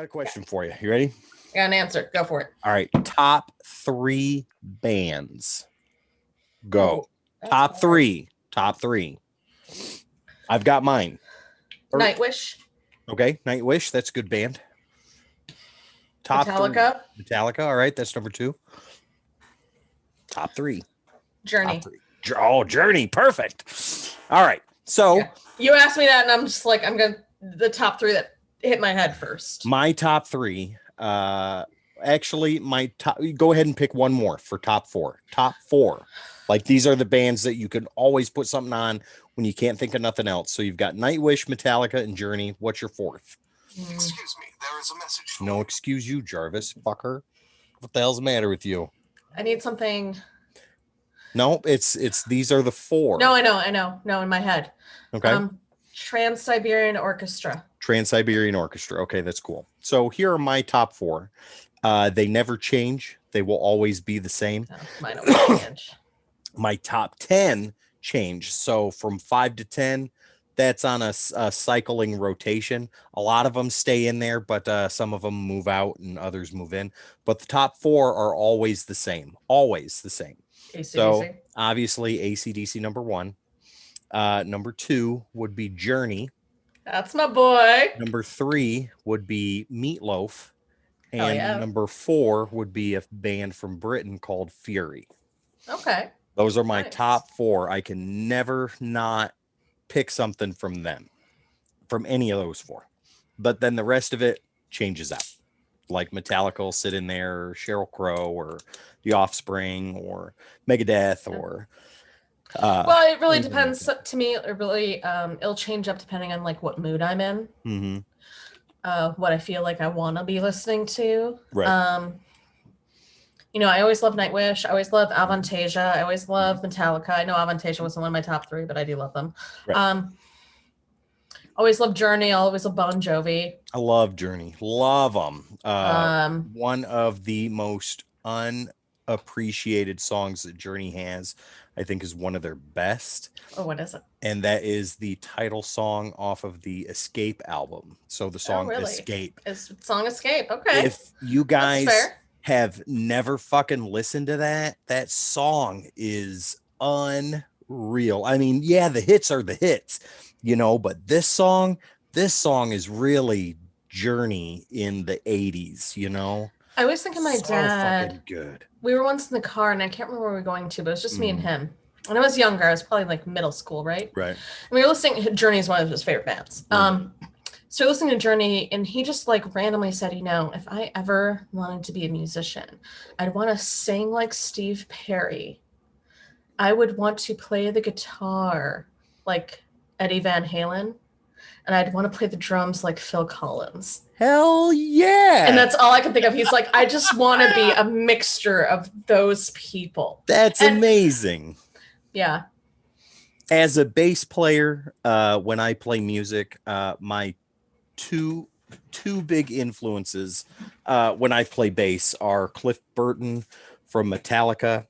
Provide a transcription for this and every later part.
Got a question for you. You ready? I got an answer. Go for it. All right. Top three bands. Oh, Go. that's Top hard. three. Top three. I've got mine. Nightwish, Okay. Nightwish. That's a good band. Top three. Metallica, Metallica. All right. That's number two. Top three. Top Journey. three. Oh, Journey. Perfect. All right. So Yeah. You asked me that, and I'm just like, I'm going to the top three that hit my head first. my top three. Actually, my top. Go ahead and pick one more for top four. Top four. Like these are the bands that you can always put something on when you can't think of nothing else. So you've got Nightwish, Metallica, and Journey. What's your fourth? Excuse me, there is a message. No, excuse you, Jarvis, fucker. What the hell's the matter with you? I need something. No, it's these are the four. No, I know. No, in my head. Okay. Trans-Siberian Orchestra. Trans-Siberian Orchestra. Okay, that's cool. So here are my top four. They never change. They will always be the same. Oh, mine don't change. My top 10 change. So from 5 to 10, that's on a cycling rotation. A lot of them stay in there, but some of them move out and others move in. But the top four are always the same. Always the same. AC/DC. So obviously AC/DC number one. Number two would be Journey. That's my boy. Number three would be Meatloaf. Hell And yeah. number four would be a band from Britain called Fury. Okay. Those are my Nice. top four. I can never not pick something from them, from any of those four. But then the rest of it changes out. Like Metallica will sit in there, or Sheryl Crow, or The Offspring, or Megadeth, or Well, it really depends. To me, it really it'll change up depending on like what mood I'm in, what I feel like I want to be listening to. Right. I always love Nightwish. I always love Avantasia. I always love Metallica. I know Avantasia wasn't one of my top three, but I do love them. Right. Always love Journey. I always love Bon Jovi. I love Journey. Love them. One of the most unappreciated songs that Journey has, I think, is one of their best. Oh, what is it? And that is the title song off of the Escape album. So the song really? Escape. It's song Escape. Okay. If you guys That's fair. have never fucking listened to that song is unreal. I mean, yeah, the hits are the hits, but this song is really Journey in the 80s, I always think of my dad. Fucking good. We were once in the car, and I can't remember where we were going to, but it was just me and him. And I was younger. I was probably like middle school, right? Right. And we were listening. Journey is one of his favorite bands. So listening to Journey, and he just like randomly said, if I ever wanted to be a musician, I'd want to sing like Steve Perry. I would want to play the guitar like Eddie Van Halen, and I'd want to play the drums like Phil Collins. Hell yeah. And that's all I can think of. He's like, I just want to be a mixture of those people. That's amazing. Yeah. As a bass player, when I play music, my two big influences when I play bass are Cliff Burton from Metallica.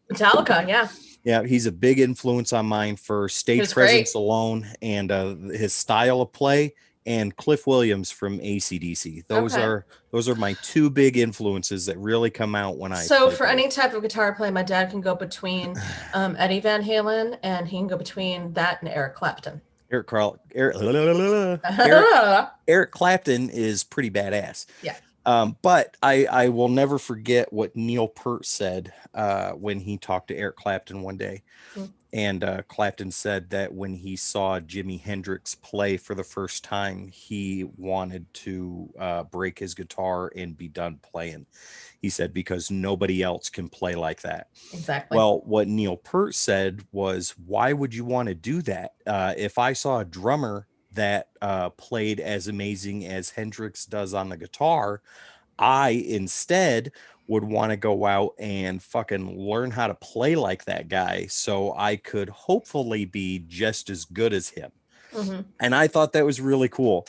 Yeah, he's a big influence on mine for stage presence alone and his style of play, and Cliff Williams from AC/DC. Those are my two big influences that really come out when I So for any type of guitar play, my dad can go between Eddie Van Halen, and he can go between that and Eric Clapton. Eric Clapton is pretty badass. Yeah. But I will never forget what Neil Peart said when he talked to Eric Clapton one day. And Clapton said that when he saw Jimi Hendrix play for the first time, he wanted to break his guitar and be done playing. He said, because nobody else can play like that. Exactly. Well, what Neil Peart said was, why would you want to do that? If I saw a drummer that played as amazing as Hendrix does on the guitar, I instead would want to go out and fucking learn how to play like that guy so I could hopefully be just as good as him. And I thought that was really cool.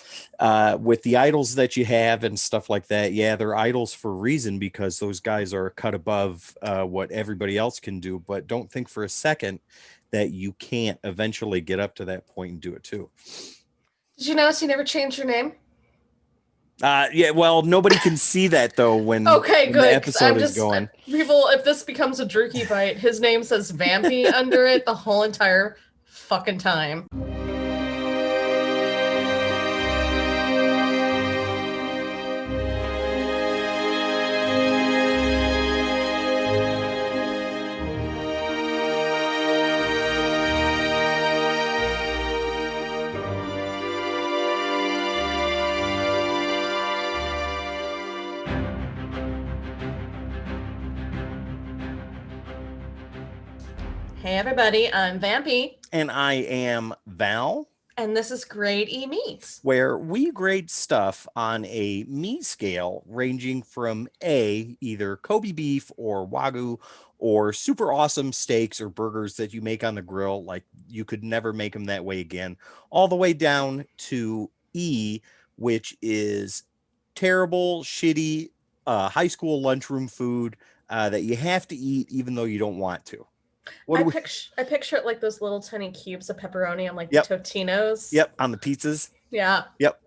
With the idols that you have and stuff like that, yeah, they're idols for a reason, because those guys are a cut above what everybody else can do. But don't think for a second that you can't eventually get up to that point and do it too. Did you notice you never changed your name? Yeah, well, nobody can see that though when, Okay, when the good. 'Cause I'm episode is just going. people. If this becomes a jerky bite, his name says Vampy under it the whole entire fucking time. Hey everybody, I'm Vampy, And I am Val, and this is Grade E Meats. where we grade stuff on a meat scale ranging from A, either Kobe beef or Wagyu, or super awesome steaks or burgers that you make on the grill, like you could never make them that way again, all the way down to E, which is terrible, shitty high school lunchroom food that you have to eat even though you don't want to. What I do we? picture it like those little tiny cubes of pepperoni on like Yep. the Totinos. Yep, on the pizzas. Yeah. Yep.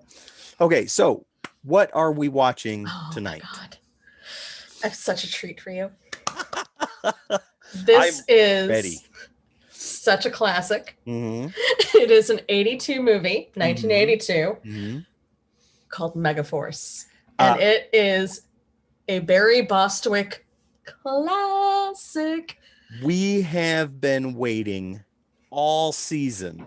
Okay, so what are we watching Oh tonight? my god. I have such a treat for you. This is ready. such a classic. Mm-hmm. It is an 82 movie, 1982, Mm-hmm. called Megaforce. And it is a Barry Bostwick classic. We have been waiting all season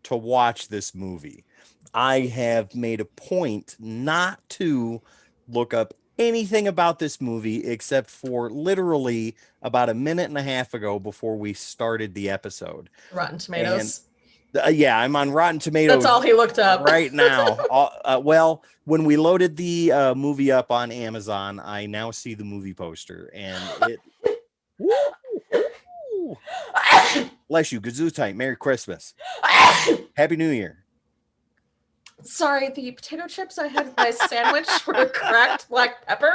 to watch this movie. I have made a point not to look up anything about this movie except for literally about a minute and a half ago before we started the episode. Rotten Tomatoes. Yeah, I'm on Rotten Tomatoes. That's all he looked up right now. Well, when we loaded the movie up on Amazon, I now see the movie poster, and it. Woo, woo. Bless you, Gesundheit, Merry Christmas, Happy New Year. Sorry, the potato chips I had in my sandwich were cracked black pepper.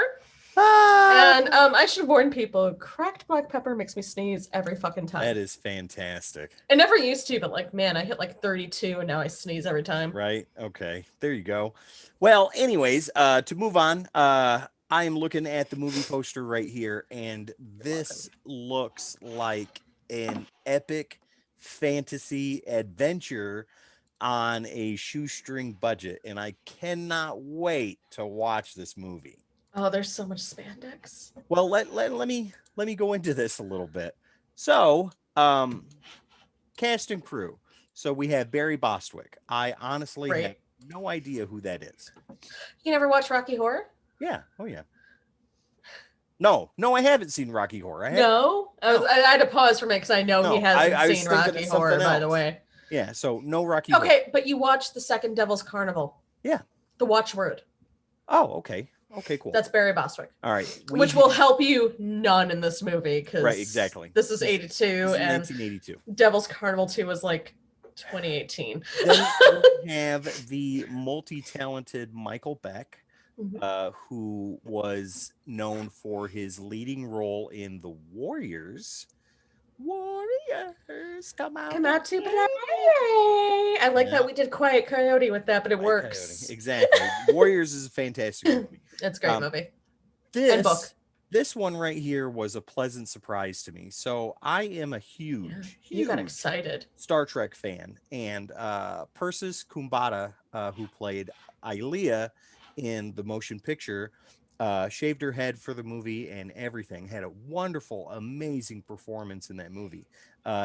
Ah, And I should warn people, cracked black pepper makes me sneeze every fucking time. that is fantastic. I never used to, but like, man, I hit like 32 and now I sneeze every time. Right? Okay, there you go. Well, anyways, to move on, I am looking at the movie poster right here, and this looks like an epic fantasy adventure on a shoestring budget, and I cannot wait to watch this movie. Oh, there's so much spandex. Well, let me go into this a little bit. So, cast and crew. So we have Barry Bostwick. I honestly Right. have no idea who that is. You never watch Rocky Horror? Yeah. Oh yeah. No, I haven't seen Rocky Horror. No? I had to pause for a minute because I know No, he hasn't I was seen thinking of Rocky Horror, something by the else. way. Yeah. So no Rocky Horror. Okay, but you watched the second Devil's Carnival. Yeah. The Watchword. Oh, okay. Okay, cool. That's Barry Bostwick. All right. Which will help you none in this movie because Right, exactly. This is 82 This is and 1982. Devil's Carnival 2 was like 2018. Then we have the multi-talented Michael Beck, who was known for his leading role in The Warriors. Warriors, come out to play. I like that we did Quiet Coyote with that, but it works. Coyote. Exactly. Warriors is a fantastic movie. It's a great movie. This book. This one right here was a pleasant surprise to me. So I am a huge You got excited. Star Trek fan, and Persis Kumbata, who played Ilea in the motion picture, shaved her head for the movie and everything, had a wonderful, amazing performance in that movie,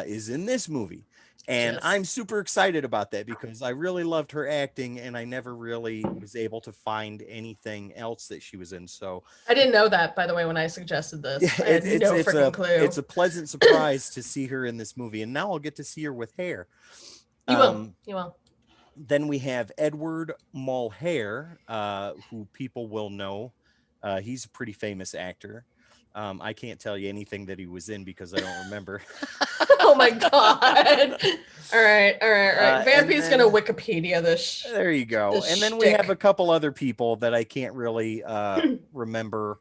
is in this movie. And Yes. I'm super excited about that because I really loved her acting and I never really was able to find anything else that she was in. So I didn't know that, by the way, when I suggested this. I had no freaking clue. It's a pleasant surprise to see her in this movie. And now I'll get to see her with hair. You will. You will. Then we have Edward Mulhare, who people will know. He's a pretty famous actor. I can't tell you anything that he was in because I don't remember. Oh my god! All right. Vampy's gonna Wikipedia this. There you go. this And then we shtick. have a couple other people that I can't really remember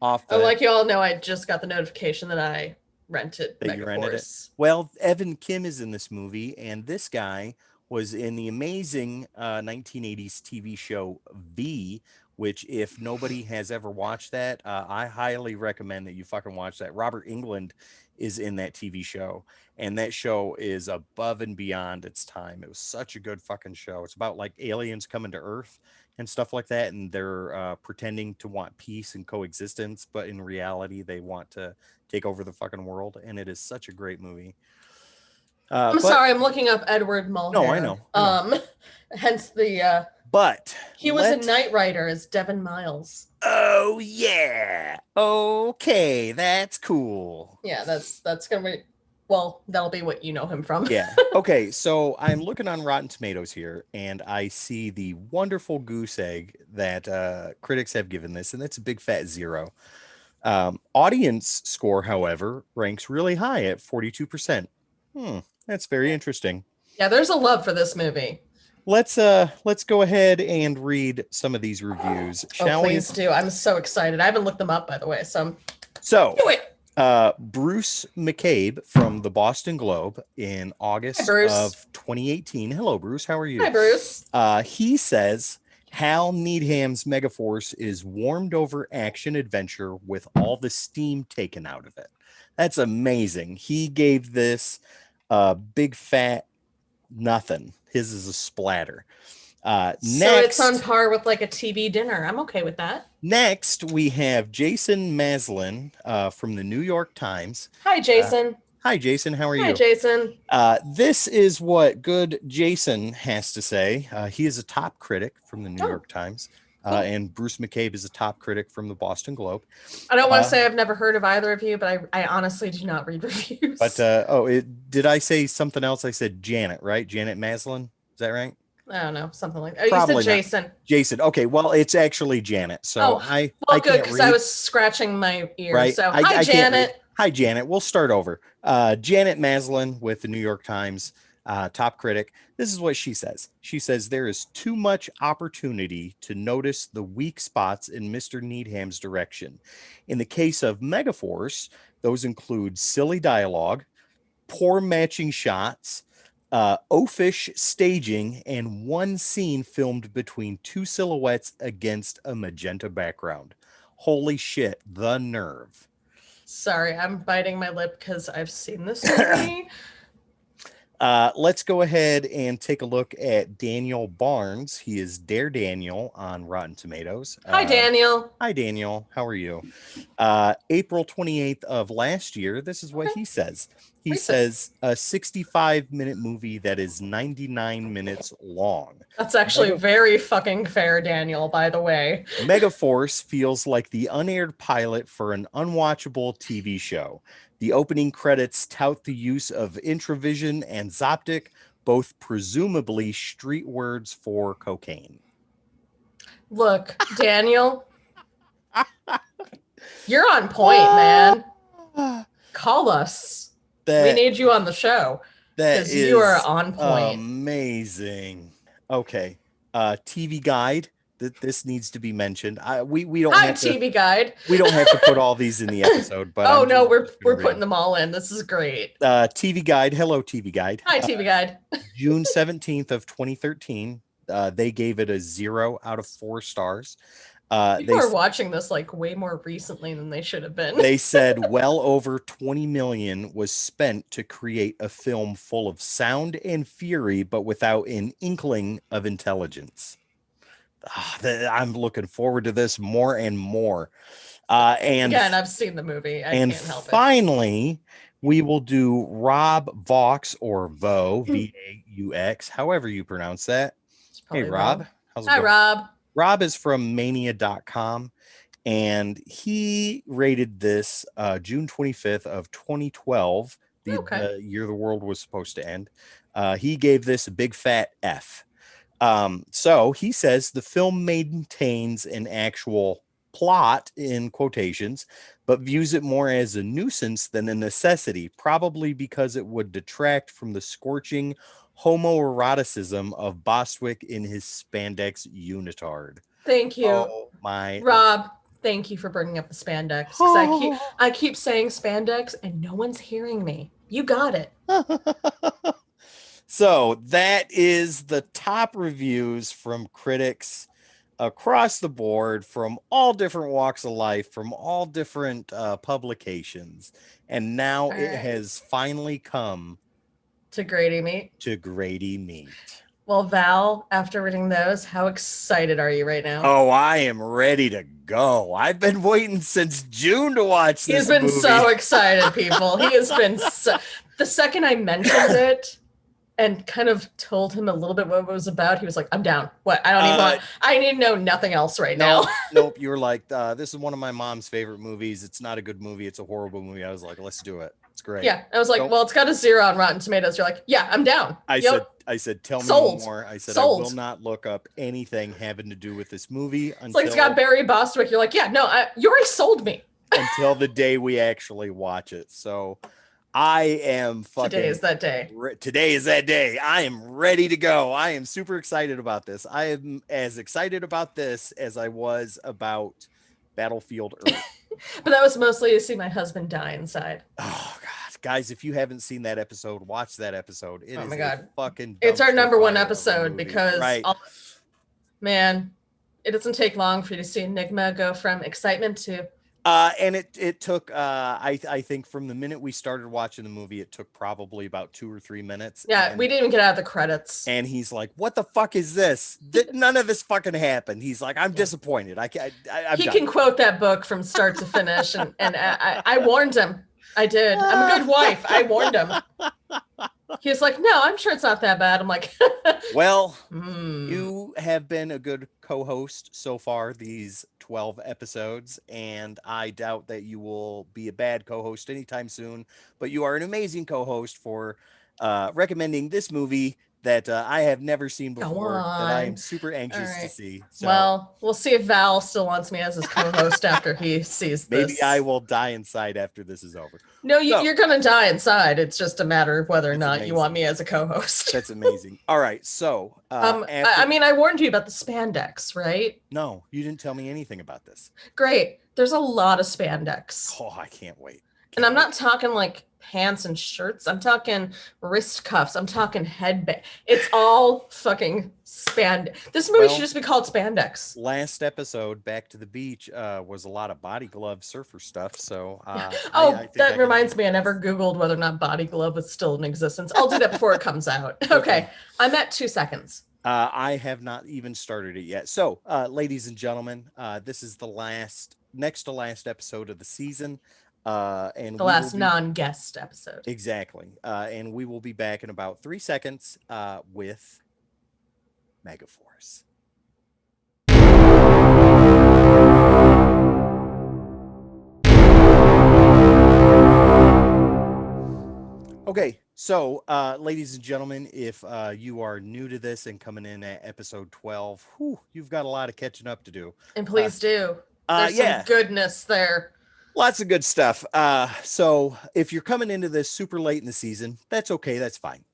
off the. Like you all know, I just got the notification that I rented That you rented it? Megaforce. Well, Evan Kim is in this movie, and this guy was in the amazing 1980s TV show V, which, if nobody has ever watched that, I highly recommend that you fucking watch that. Robert England is in that TV show, and that show is above and beyond its time. It was such a good fucking show. It's about like aliens coming to Earth and stuff like that, and they're pretending to want peace and coexistence, but in reality, they want to take over the fucking world, and it is such a great movie. I'm sorry, I'm looking up Edward Mulhare. No, I know. Hence the. But he was a Knight Rider as Devon Miles. Oh yeah. Okay, that's cool. Yeah, that's gonna be. Well, that'll be what you know him from. Yeah. Okay, so I'm looking on Rotten Tomatoes here, and I see the wonderful goose egg that critics have given this, and it's a big fat 0. Audience score, however, ranks really high at 42%. That's very interesting. Yeah, there's a love for this movie. Let's go ahead and read some of these reviews, shall we? Please do. I'm so excited. I haven't looked them up, by the way. So do it. Bruce McCabe from the Boston Globe in August of 2018. Hello, Bruce. How are you? Hi, Bruce. He says Hal Needham's Megaforce is warmed over action adventure with all the steam taken out of it. That's amazing. He gave this a big fat nothing. His is a splatter. So it's on par with like a TV dinner. I'm okay with that. Next, we have Jason Maslin from the New York Times. Hi, Jason. Hi, Jason. How are you? Hi, Jason. This is what good Jason has to say. He is a top critic from the New York Times. And Bruce McCabe is a top critic from the Boston Globe. I don't want to say I've never heard of either of you, but I honestly do not read reviews. But did I say something else? I said Janet, right? Janet Maslin. Is that right? I don't know, something like that. Probably you said Jason. Not. Jason. Okay, well, it's actually Janet. So I good, because I was scratching my ears. Right? So hi, Janet. Hi, Janet. We'll start over. Janet Maslin with the New York Times, top critic. This is what she says. She says there is too much opportunity to notice the weak spots in Mr. Needham's direction. In the case of Megaforce, those include silly dialogue, poor matching shots, oafish staging, and one scene filmed between two silhouettes against a magenta background. Holy shit, the nerve. Sorry, I'm biting my lip because I've seen this movie. Let's go ahead and take a look at Daniel Barnes. He is Dare Daniel on Rotten Tomatoes. Hi, Daniel. Hi, Daniel. How are you? April 28th of last year, this is what he says. He says a 65-minute movie that is 99 minutes long. That's actually very fucking fair, Daniel, by the way. Megaforce feels like the unaired pilot for an unwatchable TV show. The opening credits tout the use of intravision and Zoptic, both presumably street words for cocaine. Look, Daniel, you're on point, man. Call us. We need you on the show. That is you are on point. Amazing. Okay. TV Guide. This needs to be mentioned. We don't Hi, have TV Guide. We don't have to put all these in the episode, but we're putting them all in. This is great. TV Guide. Hello, TV Guide. Hi, TV Guide. June 17th of 2013. They gave it a 0 out of 4 stars. People are watching this like way more recently than they should have been. They said well over 20 million was spent to create a film full of sound and fury, but without an inkling of intelligence. I'm looking forward to this more and more. And again, I've seen the movie. I can't help it. Finally, we will do Rob Vaux or Vo, V-A-U-X, however you pronounce that. Hey, Rob. How's it going? Rob. Rob is from mania.com, and he rated this June 25th of 2012, the year the world was supposed to end. He gave this a big fat F. So he says the film maintains an actual plot in quotations, but views it more as a nuisance than a necessity, probably because it would detract from the scorching homoeroticism of Bostwick in his spandex unitard. Thank you. Oh, my Rob, thank you for bringing up the spandex. Because I keep saying spandex and no one's hearing me. You got it. So that is the top reviews from critics across the board, from all different walks of life, from all different publications. And now All it right. has finally come To Grady Meat. to Grady Meat. Well, Val, after reading those, how excited are you right now? Oh, I am ready to go. I've been waiting since June to watch this He's been movie. so excited, people. He has been the second I mentioned it and kind of told him a little bit what it was about, he was like, I'm down. What? I don't even want, I need to know nothing else right now. Nope. You were like, this is one of my mom's favorite movies. It's not a good movie. It's a horrible movie. I was like, let's do it. It's great. Yeah. I was like, well, it's got a 0 on Rotten Tomatoes. You're like, yeah, I'm down. I said, tell me more. I said, Sold. I will not look up anything having to do with this movie until It's like, it's got Barry Bostwick. You're like, yeah, no, you already sold me. until the day we actually watch it. So I am fucking. Today is that day. Today is that day. I am ready to go. I am super excited about this. I am as excited about this as I was about Battlefield Earth. But that was mostly to see my husband die inside. Oh God, guys! If you haven't seen that episode, watch that episode. It oh is my God, fucking. It's our number one fire of a episode movie. because, Right. Man, it doesn't take long for you to see Enigma go from excitement to. And it took I think from the minute we started watching the movie, it took probably about 2 or 3 minutes. Yeah, we didn't even get out of the credits. And he's like, "What the fuck is this? None of this fucking happened." He's like, "I'm disappointed. I'm He done." can quote that book from start to finish, and I warned him. I did. I'm a good wife. I warned him. He was like, "No, I'm sure it's not that bad." I'm like, "Well, you have been a good co-host so far these 12 episodes, and I doubt that you will be a bad co-host anytime soon, but you are an amazing co-host for recommending this movie that I have never seen before, that I am super anxious to see." So well, we'll see if Val still wants me as his co-host after he sees this. maybe I will die inside after this is over. No, you're going to die inside. It's just a matter of whether or not amazing. You want me as a co-host. That's amazing. All right, so I mean, I warned you about the spandex, right? No, you didn't tell me anything about this. Great. There's a lot of spandex. Oh, I can't wait. And I'm not talking like pants and shirts. I'm talking wrist cuffs. I'm talking headband. It's all fucking spandex. This movie should just be called Spandex. Last episode, Back to the Beach, was a lot of body glove surfer stuff. So, that reminds me. I never Googled whether or not body glove was still in existence. I'll do that before it comes out. Okay. I'm at 2 seconds. I have not even started it yet. So, ladies and gentlemen, this is the next to last episode of the season. And the last non-guest episode. Exactly. And we will be back in about 3 seconds with MEGAFORCE. Okay, so ladies and gentlemen, if you are new to this and coming in at episode 12, you've got a lot of catching up to do. And please do. There's some goodness there. Lots of good stuff. So if you're coming into this super late in the season, that's okay. That's fine.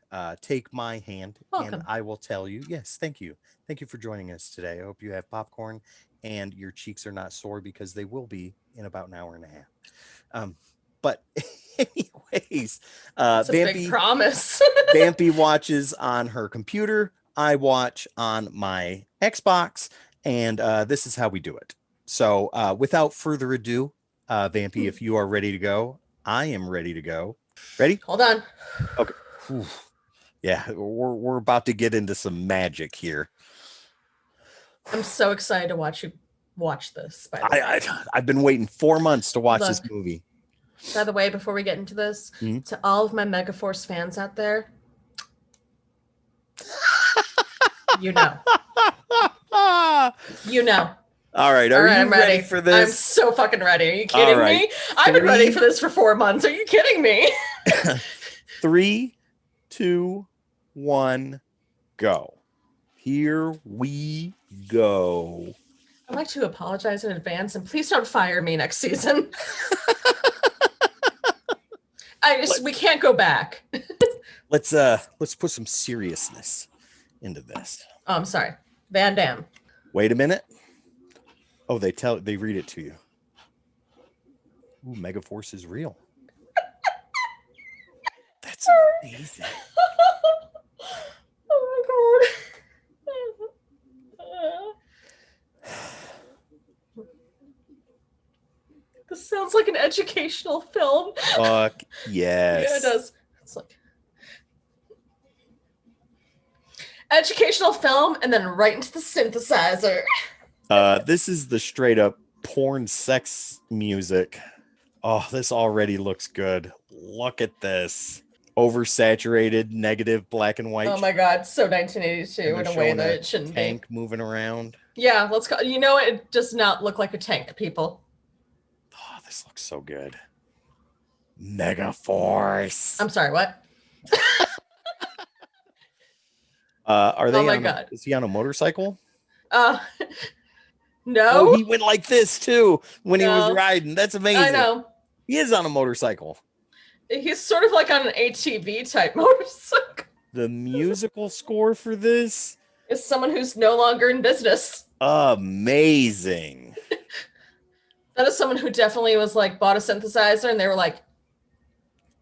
Take my hand. Welcome. And I will tell you. Yes, thank you. Thank you for joining us today. I hope you have popcorn and your cheeks are not sore, because they will be in about an hour and a half. But anyways, That's a big promise. Vampy watches on her computer. I watch on my Xbox, and this is how we do it. So without further ado, Vampy, if you are ready to go, I am ready to go. Ready? Hold on. Okay. Whew. Yeah, we're about to get into some magic here. I'm so excited to watch you watch this. By the way. I've been waiting 4 months to watch this movie. By the way, before we get into this, to all of my MEGAFORCE fans out there, you know. You know. All right, are you ready for this? I'm so fucking ready. Are you kidding me? I've been ready for this for 4 months. Are you kidding me? 3, 2, 1, go. Here we go. I'd like to apologize in advance, and please don't fire me next season. We can't go back. Let's put some seriousness into this. Oh, I'm sorry. Van Damme. Wait a minute. Oh, they read it to you. Ooh, MEGAFORCE is real. That's amazing. Sounds like an educational film. Fuck yes. Yeah, it does. It's like educational film and then right into the synthesizer. This is the straight up porn sex music. Oh, this already looks good. Look at this. Oversaturated, negative black and white. Oh my god, so 1982 And in they're a way showing that a it shouldn't tank moving around. be. Yeah, let's go. You know, it does not look like a tank, people. Oh, this looks so good. Megaforce. I'm sorry, what? Are they Oh my on God. Is he on a motorcycle? No. Oh, he went like this too when he was No. riding. That's amazing. I know. He is on a motorcycle. He's sort of like on an ATV type motorcycle. The musical score for this, Is someone who's no longer in business. amazing. That is someone who definitely was like bought a synthesizer and they were like,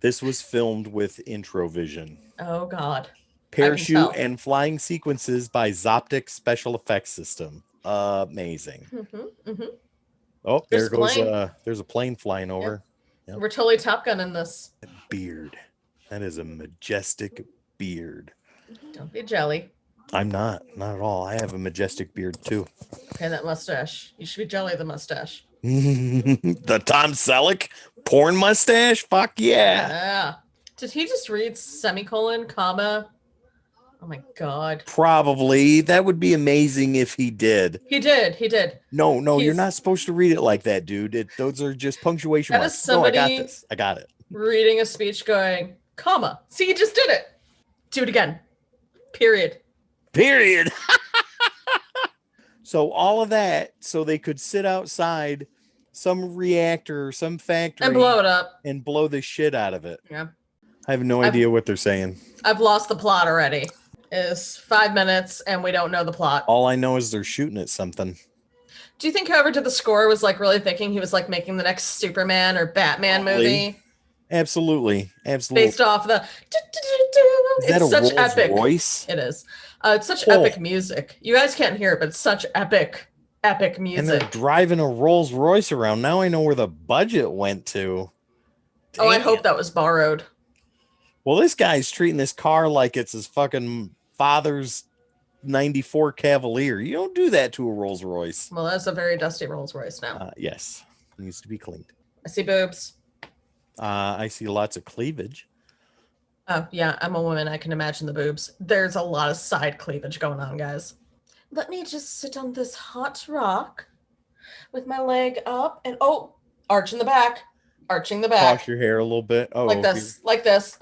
This was filmed with Introvision. oh God. Parachute tell. and flying sequences by Zoptic Special Effects System. Amazing. Oh, There's there a goes plane. There's a plane flying over. Yep. We're totally Top Gun in this. Beard. That is a majestic beard. Don't be jelly. I'm not at all. I have a majestic beard too. Okay, that mustache. You should be jelly of the mustache. The Tom Selleck porn mustache? Fuck yeah. Yeah. Did he just read semicolon, comma? Oh my God. Probably. That would be amazing if he did. He did. He did. No, you're He's- not supposed to read it like that, dude. Those are just punctuation That marks. is No, I got somebody- this. I got it. Reading a speech going, comma. See, he just did it. Do it again. Period. Period. So all of that, so they could sit outside some reactor, some factory, And blow it up. and blow the shit out of it. Yeah. I have no I've- idea what they're saying. I've lost the plot already. It's 5 minutes and we don't know the plot. All I know is they're shooting at something. Do you think whoever did the score was like really thinking he was like making the next Superman or Batman Probably. movie Absolutely. Absolutely. based off the? Is that It's a such Rolls epic. Royce? It is. It's such Oh. epic music. You guys can't hear it, but it's such epic And they're music. driving a Rolls Royce around. Now I know where the budget went to. Oh, I Damn. hope that was borrowed. Well, this guy's treating this car like it's his fucking father's 94 Cavalier. You don't do that to a Rolls Royce. Well, that's a very dusty Rolls Royce now. Yes. Needs to be cleaned. I see boobs. I see lots of cleavage. Oh, yeah, I'm a woman. I can imagine the boobs. There's a lot of side cleavage going on, guys. Let me just sit on this hot rock with my leg up and arch in the back. Arching the back. Toss your hair a little bit. Oh, Like this. Like this.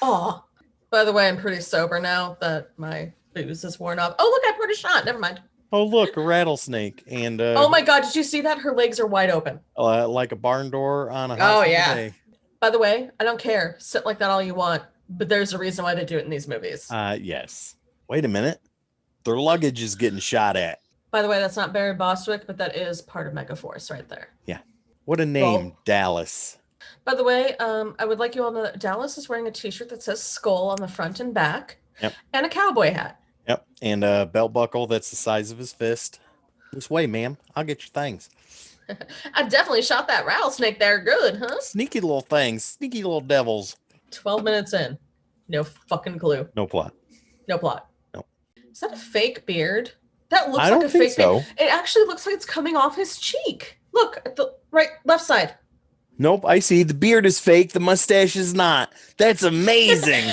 Oh. By the way, I'm pretty sober now that my booze is worn off. Oh, look, I poured a shot. Never mind. Oh, look, a rattlesnake. And Oh my God, did you see that? Her legs are wide open. like a barn door on a hot Oh, summer yeah. day. By the way, I don't care. Sit like that all you want. But there's a reason why they do it in these movies. Yes. Wait a minute. Their luggage is getting shot at. By the way, that's not Barry Bostwick, but that is part of Megaforce right there. What a name, Well- Dallas. By the way, I would like you all to know that Dallas is wearing a t-shirt that says skull on the front and back. Yep. And a cowboy hat. Yep. And a belt buckle that's the size of his fist. This way, ma'am. I'll get your things. I definitely shot that rattlesnake there good, huh? Sneaky little things. Sneaky little devils. 12 minutes in. No fucking clue. No plot. No plot. No. Is that a fake beard? That looks I like don't a think fake beard. so. It actually looks like it's coming off his cheek. Look at the left side. Nope. I see. The beard is fake. The mustache is not. That's amazing.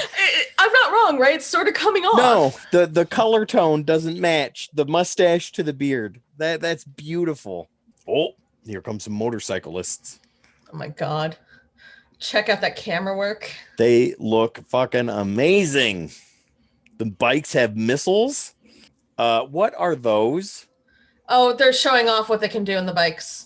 I'm not wrong, right? It's sort of coming off. No, the color tone doesn't match the mustache to the beard. That's beautiful. Oh, here comes some motorcyclists. Oh my God. Check out that camera work. They look fucking amazing. The bikes have missiles. What are those? Oh, they're showing off what they can do in the bikes.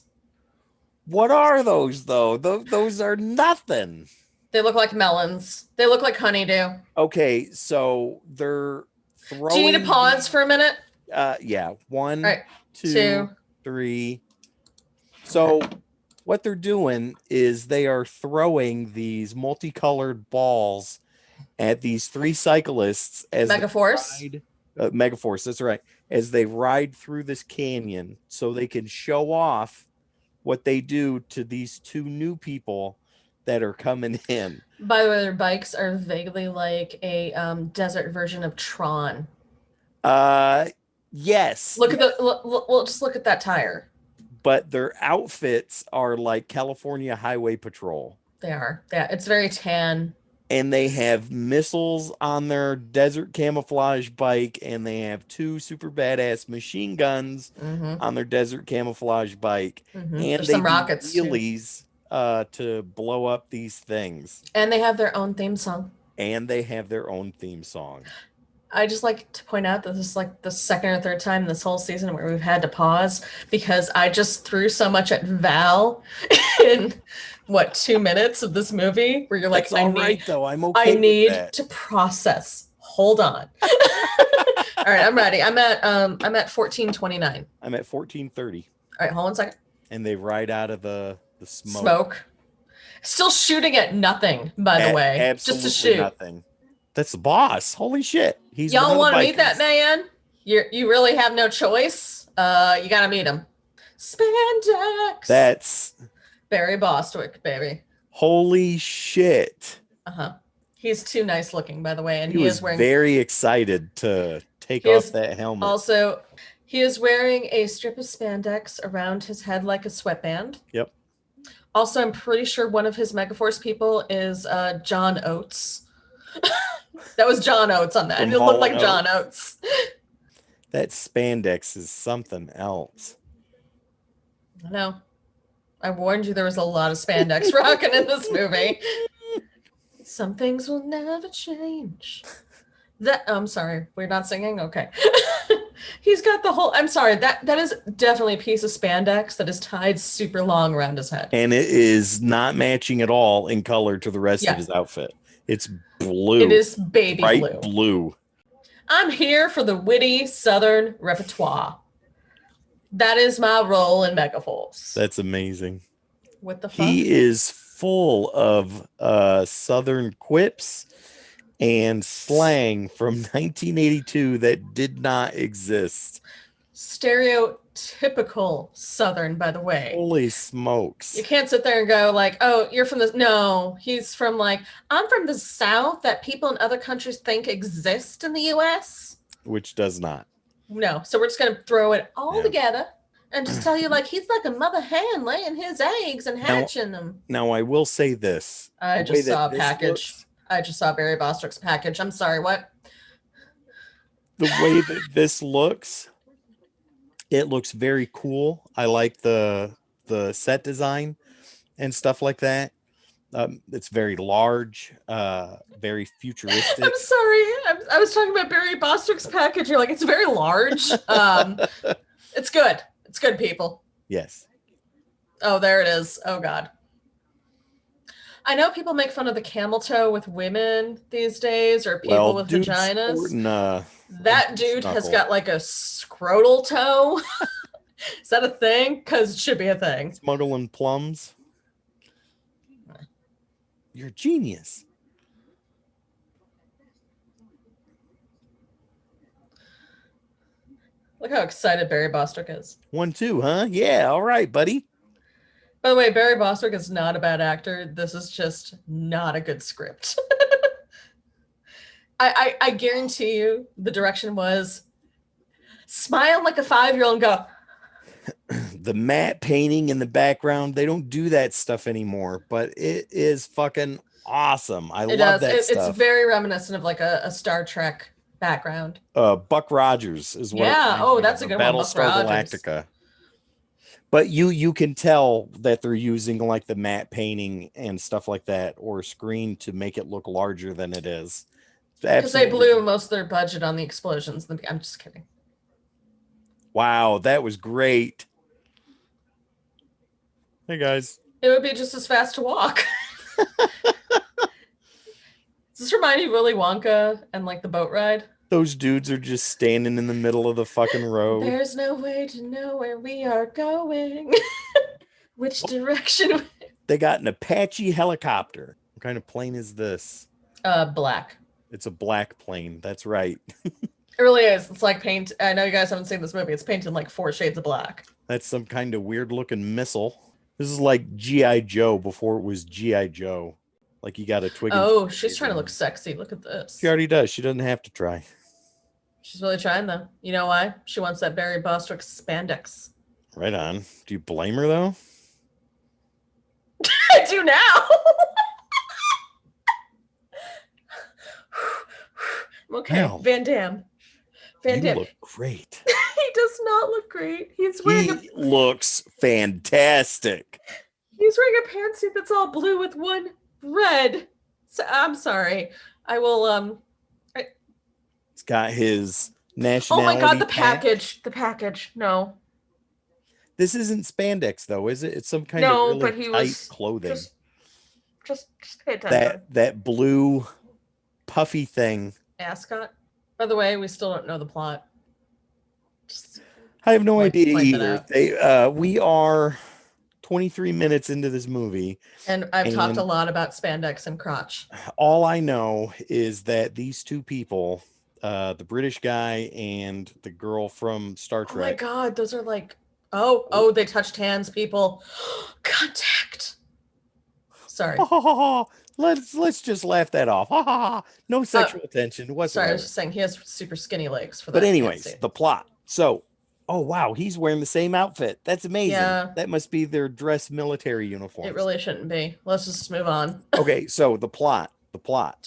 What are those though? Those are nothing. They look like melons. They look like honeydew. Okay, so they're throwing. Do you need to pause for a minute? Yeah. One, All right. two, Two. 3. So what they're doing is they are throwing these multicolored balls at these 3 cyclists as they Megaforce. ride- Megaforce, that's right. As they ride through this canyon so they can show off what they do to these two new people that are coming in. By the way, their bikes are vaguely like a desert version of Tron. Yes. Look at well, just look at that tire. But their outfits are like California Highway Patrol. They are. Yeah, it's very tan. And they have missiles on their desert camouflage bike, and they have two super badass machine guns on their desert camouflage bike. And There's they some do rockets wheelies to blow up these things. And they have their own theme song. I just like to point out that this is like the second or third time this whole season where we've had to pause because I just threw so much at Val in 2 minutes of this movie where you're like, That's all right, though. I'm okay. I need to process. Hold on. All right, I'm ready. I'm at 1429. I'm at 1430. All right, hold on a second. And they ride out of the smoke. Smoke. Still shooting at nothing, by the way. Absolutely just to shoot. Nothing. That's the boss. Holy shit. He's Y'all want to meet that man? You really have no choice. You gotta meet him. Spandex. That's Barry Bostwick, baby. Holy shit. He's too nice looking, by the way, and he is wearing. Very excited to take off that helmet. Also, he is wearing a strip of spandex around his head like a sweatband. Yep. Also, I'm pretty sure one of his Megaforce people is John Oates. That was John Oates on that. And it looked like John Oates. That spandex is something else. I know. I warned you there was a lot of spandex rocking in this movie. Some things will never change. I'm sorry, we're not singing? Okay. He's got the whole, I'm sorry, that is definitely a piece of spandex that is tied super long around his head. And it is not matching at all in color to the rest of his outfit. It's blue. It is baby blue. I'm here for the witty Southern repertoire. That is my role in Megaforce. That's amazing. What the fuck? He is full of Southern quips and slang from 1982 that did not exist. Stereotypical Southern, by the way. Holy smokes. You can't sit there and go like, oh, you're from this. No, he's from like, I'm from the South that people in other countries think exist in the U.S. Which does not. No. So we're just going to throw it all together and just tell you like he's like a mother hen laying his eggs and hatching them. Now, I will say this. I just saw a package. I just saw Barry Bostwick's package. I'm sorry, what? The way that this looks, it looks very cool. I like the set design and stuff like that. It's very large, very futuristic. I'm sorry. I was talking about Barry Bostwick's package. You're like, it's very large. It's good. It's good, people. Yes. Oh, there it is. Oh, God. I know people make fun of the camel toe with women these days or people with vaginas. Sporting, that dude has got like a scrotal toe. Is that a thing? Because it should be a thing. Smuggling plums. You're a genius. Look how excited Barry Bostwick is. 1-2, huh? Yeah, all right, buddy. By the way, Barry Bostwick is not a bad actor. This is just not a good script. I guarantee you the direction was smile like a 5-year-old and go. The matte painting in the background, they don't do that stuff anymore, but it is fucking awesome. I love that stuff. It's very reminiscent of like a Star Trek background. Buck Rogers is what. Yeah. Oh, that's a good one. Battlestar Galactica. But you can tell that they're using like the matte painting and stuff like that or screen to make it look larger than it is. Because they blew most of their budget on the explosions. I'm just kidding. Wow, that was great. Hey, guys. It would be just as fast to walk. Does this remind you of Willy Wonka and like the boat ride? Those dudes are just standing in the middle of the fucking road. There's no way to know where we are going. Which direction? They got an Apache helicopter. What kind of plane is this? Black. It's a black plane. That's right. It really is. It's like paint. I know you guys haven't seen this movie. It's painted like 4 shades of black. That's some kind of weird looking missile. This is like G.I. Joe before it was G.I. Joe. Like you got a twig. Oh, she's trying to look sexy. Look at this. She already does. She doesn't have to try. She's really trying, though. You know why? She wants that Barry Bostwick spandex. Right on. Do you blame her, though? I do now. Okay, Wow. Van Damme. You look great. He does not look great. He's wearing He looks fantastic. He's wearing a pantsuit that's all blue with one red. So I'm sorry. I will He's got his Oh nationality. my god, the patch. package. The package. No. This isn't spandex though, is it? It's some kind No, of but really he tight was clothing. Just pay attention. That blue puffy thing. Ascot. By the way, we still don't know the plot. Just I have no like to idea point that either. out. We are 23 minutes into this movie. And I've talked a lot about spandex and crotch. All I know is that these two people, the British guy and the girl from Star Trek. Oh my god, those are like oh, they touched hands, people. Contact. Sorry. Let's just laugh that off. No sexual tension whatsoever. Sorry, I was just saying he has super skinny legs for that. But anyways, the plot. So, oh wow, he's wearing the same outfit. That's amazing. Yeah. That must be their dress military uniform. It really shouldn't be. Let's just move on. Okay, so the plot.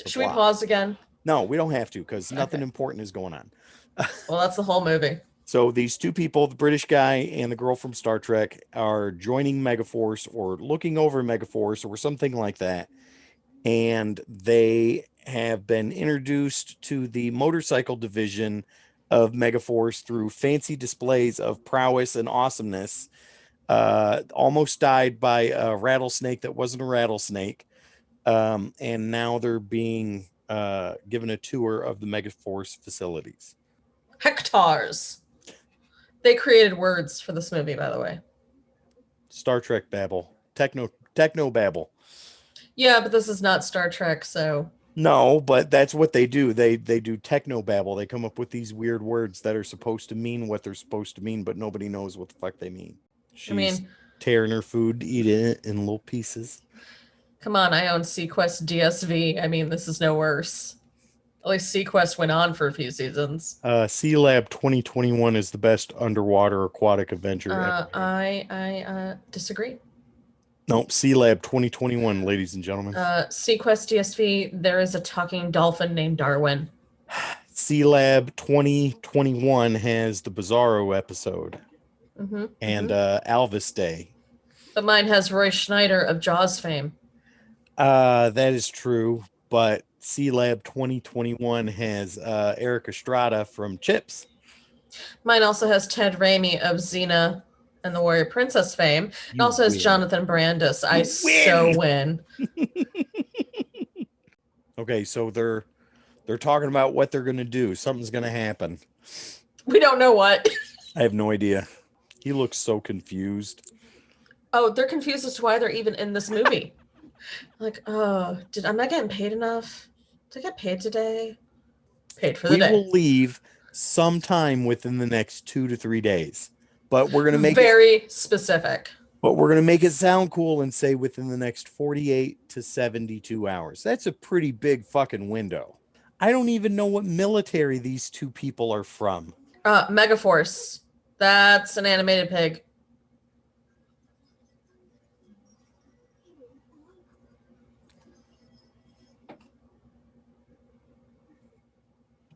Should we pause again? No, we don't have to because nothing important is going on. Well, that's the whole movie. So these two people, the British guy and the girl from Star Trek, are joining Megaforce or looking over Megaforce or something like that. And they have been introduced to the motorcycle division of Megaforce through fancy displays of prowess and awesomeness. Almost died by a rattlesnake that wasn't a rattlesnake. And now they're being given a tour of the Megaforce facilities. Hectares. They created words for this movie, by the way. Star Trek babble. Techno babble. Yeah, but this is not Star Trek, so... No, but that's what they do. They do techno babble. They come up with these weird words that are supposed to mean what they're supposed to mean, but nobody knows what the fuck they mean. She's tearing her food, eating it in little pieces. Come on, I own Sequest DSV. I mean, this is no worse. At least Sequest went on for a few seasons. Sea Lab 2021 is the best underwater aquatic adventure ever. I disagree. Nope, Sea Lab 2021, ladies and gentlemen. Sequest DSV, there is a talking dolphin named Darwin. Sea Lab 2021 has the Bizarro episode. And Alvis Day. But mine has Roy Schneider of Jaws fame. That is true, but Sea Lab 2021 has Eric Estrada from Chips. Mine also has Ted Raimi of Xena and the Warrior Princess fame. It also has Jonathan Brandis. I so win. Okay, so they're talking about what they're going to do. Something's going to happen. We don't know what. I have no idea. He looks so confused. Oh, they're confused as to why they're even in this movie. Like, oh, I'm not getting paid enough? Did I get paid today? Paid for the day. We will leave sometime within the next 2 to 3 days. But we're going to make very specific. But we're going to make it sound cool and say within the next 48 to 72 hours. That's a pretty big fucking window. I don't even know what military these two people are from. Megaforce. That's an animated pig.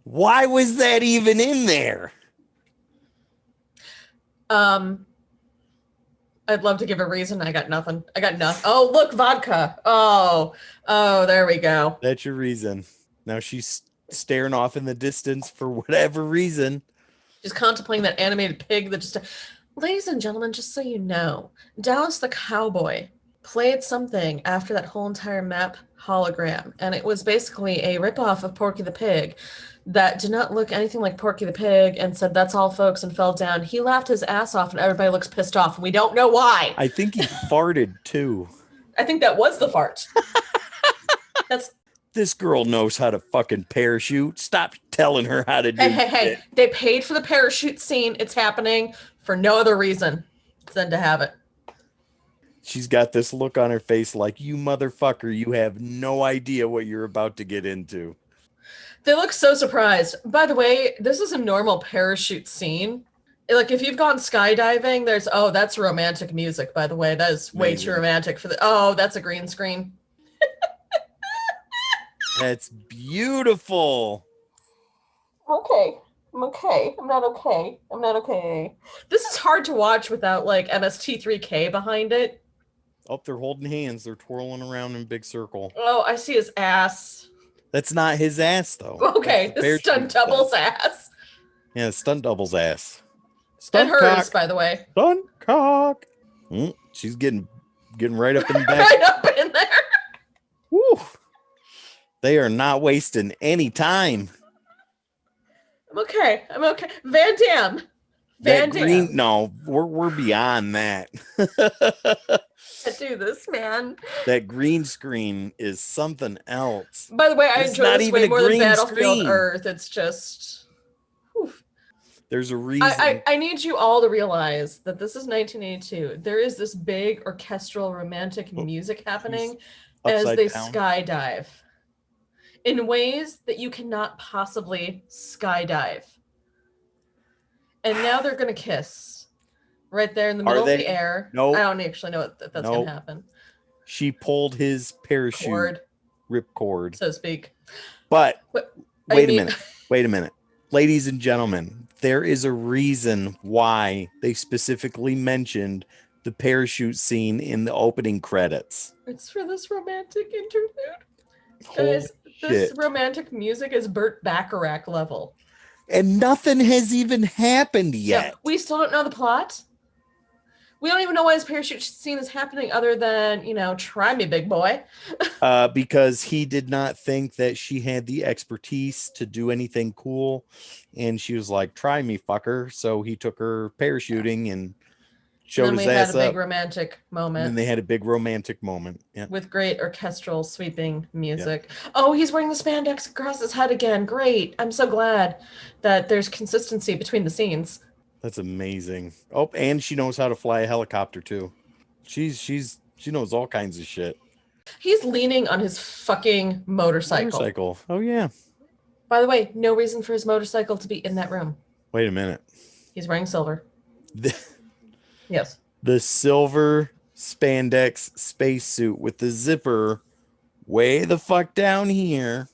Why was that even in there? I'd love to give a reason. I got nothing. Oh, look, vodka. Oh, there we go. That's your reason. Now she's staring off in the distance for whatever reason. She's contemplating that animated pig that just... Ladies and gentlemen, just so you know, Dallas the Cowboy played something after that whole entire map hologram, and it was basically a ripoff of Porky the Pig that did not look anything like Porky the Pig and said, "That's all, folks," and fell down. He laughed his ass off, and everybody looks pissed off, and we don't know why. I think he farted, too. I think that was the fart. This girl knows how to fucking parachute. Stop telling her how to do it. Hey. They paid for the parachute scene. It's happening for no other reason than to have it. She's got this look on her face like, you motherfucker, you have no idea what you're about to get into. They look so surprised. By the way, this is a normal parachute scene. Like if you've gone skydiving, that's romantic music, by the way. That is way too Amazing. romantic for that's a green screen. That's beautiful. Okay. I'm okay. I'm not okay. I'm not okay. This is hard to watch without like MST3K behind it. Oh, they're holding hands. They're twirling around in a big circle. Oh, I see his ass. That's not his ass, though. Okay, this stunt double's ass. Yeah, stunt double's ass. And Stunt hers, cock. by the way. Stunt cock. She's getting right up in the back. Right up in there. Woo. They are not wasting any time. I'm okay. I'm okay. Van Damme. Van Damme. No, we're beyond that. I do this, man. That green screen is something else. By the way, I It's enjoy not this even way a more than green Battlefield screen. Earth. It's just... whew. There's a reason. I need you all to realize that this is 1982. There is this big orchestral romantic music happening as upside they down. skydive in ways that you cannot possibly skydive. And now they're going to kiss right there in the middle of the air. Nope. I don't actually know if that's going to happen. She pulled his parachute ripcord, so to speak. But wait a minute. Ladies and gentlemen, there is a reason why they specifically mentioned the parachute scene in the opening credits. It's for this romantic interlude. Holy Guys, this romantic music is Burt Bacharach level. And nothing has even happened yet. Yeah, we still don't know the plot. We don't even know why his parachute scene is happening other than, try me, big boy. Because he did not think that she had the expertise to do anything cool. And she was like, try me, fucker. So he took her parachuting and showed his ass up. And then we had a big romantic moment. And then they had a big romantic moment. Yeah. With great orchestral sweeping music. Yeah. Oh, he's wearing the spandex across his head again. Great. I'm so glad that there's consistency between the scenes. That's amazing. Oh, and she knows how to fly a helicopter too. She knows all kinds of shit. He's leaning on his fucking motorcycle. Oh yeah. By the way, no reason for his motorcycle to be in that room. Wait a minute. He's wearing silver. Yes. The silver spandex spacesuit with the zipper way the fuck down here.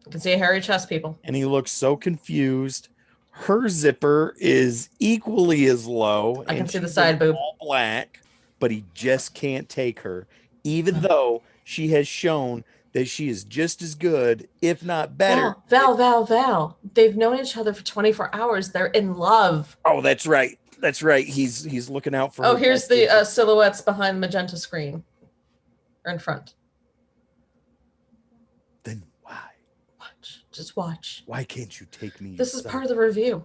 You can see a hairy chest, people. And he looks so confused. Her zipper is equally as low. I can see the side boob. All black, but he just can't take her, even though she has shown that she is just as good, if not better. Val. They've known each other for 24 hours. They're in love. Oh, that's right. That's right. He's looking out for her. Oh, here's the silhouettes behind the magenta screen. Or in front. Then why? Just watch. Why can't you take me? This is part of the review.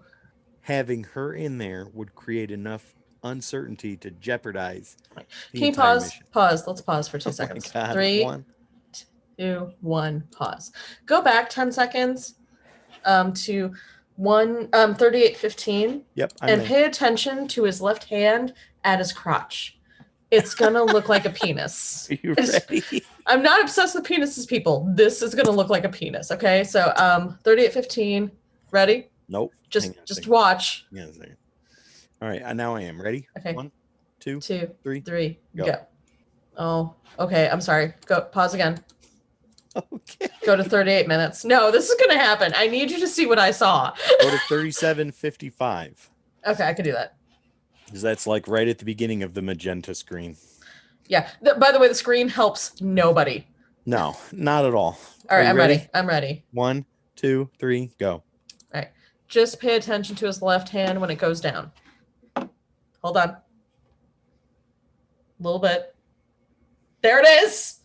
Having her in there would create enough uncertainty to jeopardize. Can you pause? Pause. Let's pause for 2 seconds. God, 3, 2, 1, pause. Go back 10 seconds to 38:15. Yep. And pay attention to his left hand at his crotch. It's gonna look like a penis. Are you ready? I'm not obsessed with penises, people. This is gonna look like a penis. Okay, so 38:15. Ready? Nope. Just watch. Yeah. All right. Now I am ready. Okay. 1, 2, 3. Go. Oh. Okay. I'm sorry. Go. Pause again. Okay. Go to 38 minutes. No, this is gonna happen. I need you to see what I saw. Go to 37:55. Okay, I could do that. Because that's like right at the beginning of the magenta screen. Yeah. By the way, the screen helps nobody. No, not at all. All right, I'm ready. I'm ready. 1, 2, 3, go. All right. Just pay attention to his left hand when it goes down. Hold on. A little bit. There it is.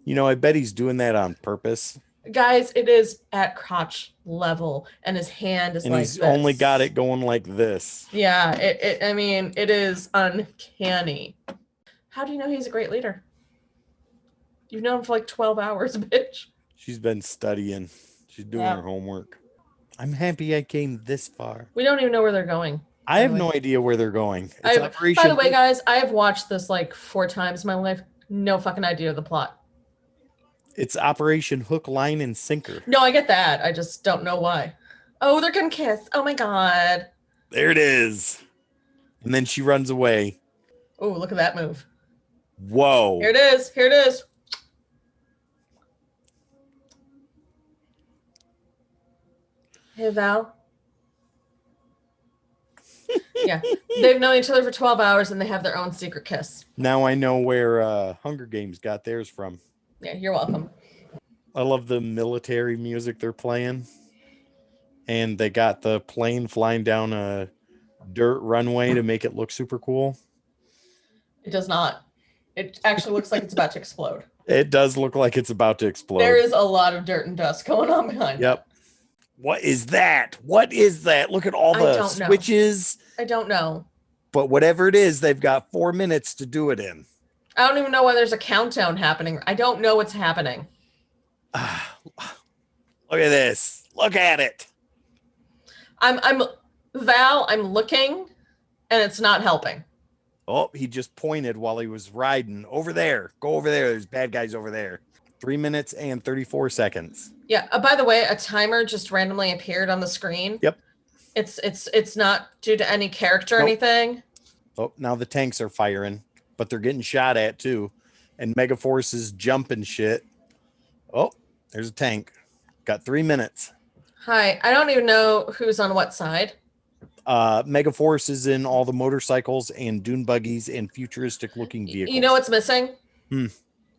I bet he's doing that on purpose. Guys, it is at crotch level, and his hand is like this. And he's only got it going like this. Yeah, it is uncanny. How do you know he's a great leader? You've known him for like 12 hours, bitch. She's been studying. She's doing her homework. I'm happy I came this far. We don't even know where they're going. I have no idea where they're going. It's Operation. By the way, guys, I have watched this like 4 times in my life. No fucking idea of the plot. It's Operation Hook, Line, and Sinker. No, I get that. I just don't know why. Oh, they're gonna kiss. Oh my god. There it is. And then she runs away. Oh, look at that move. Whoa. Here it is. Here it is. Hey, Val. Yeah. They've known each other for 12 hours and they have their own secret kiss. Now I know where Hunger Games got theirs from. Yeah, you're welcome. I love the military music they're playing. And they got the plane flying down a dirt runway to make it look super cool. It does not. It actually looks like it's about to explode. It does look like it's about to explode. There is a lot of dirt and dust going on behind. Yep. What is that? What is that? Look at all the switches. I don't know. But whatever it is, they've got 4 minutes to do it in. I don't even know why there's a countdown happening. I don't know what's happening. Look at this. Look at it. I'm Val, I'm looking and it's not helping. Oh, he just pointed while he was riding. Over there. Go over there. There's bad guys over there. 3 minutes and 34 seconds. Yeah. By the way, a timer just randomly appeared on the screen. Yep. It's not due to any character or anything. Oh, now the tanks are firing, but they're getting shot at too. And Megaforce is jumping shit. Oh, there's a tank. Got 3 minutes. Hi. I don't even know who's on what side. Megaforce is in all the motorcycles and dune buggies and futuristic looking vehicles. You know what's missing?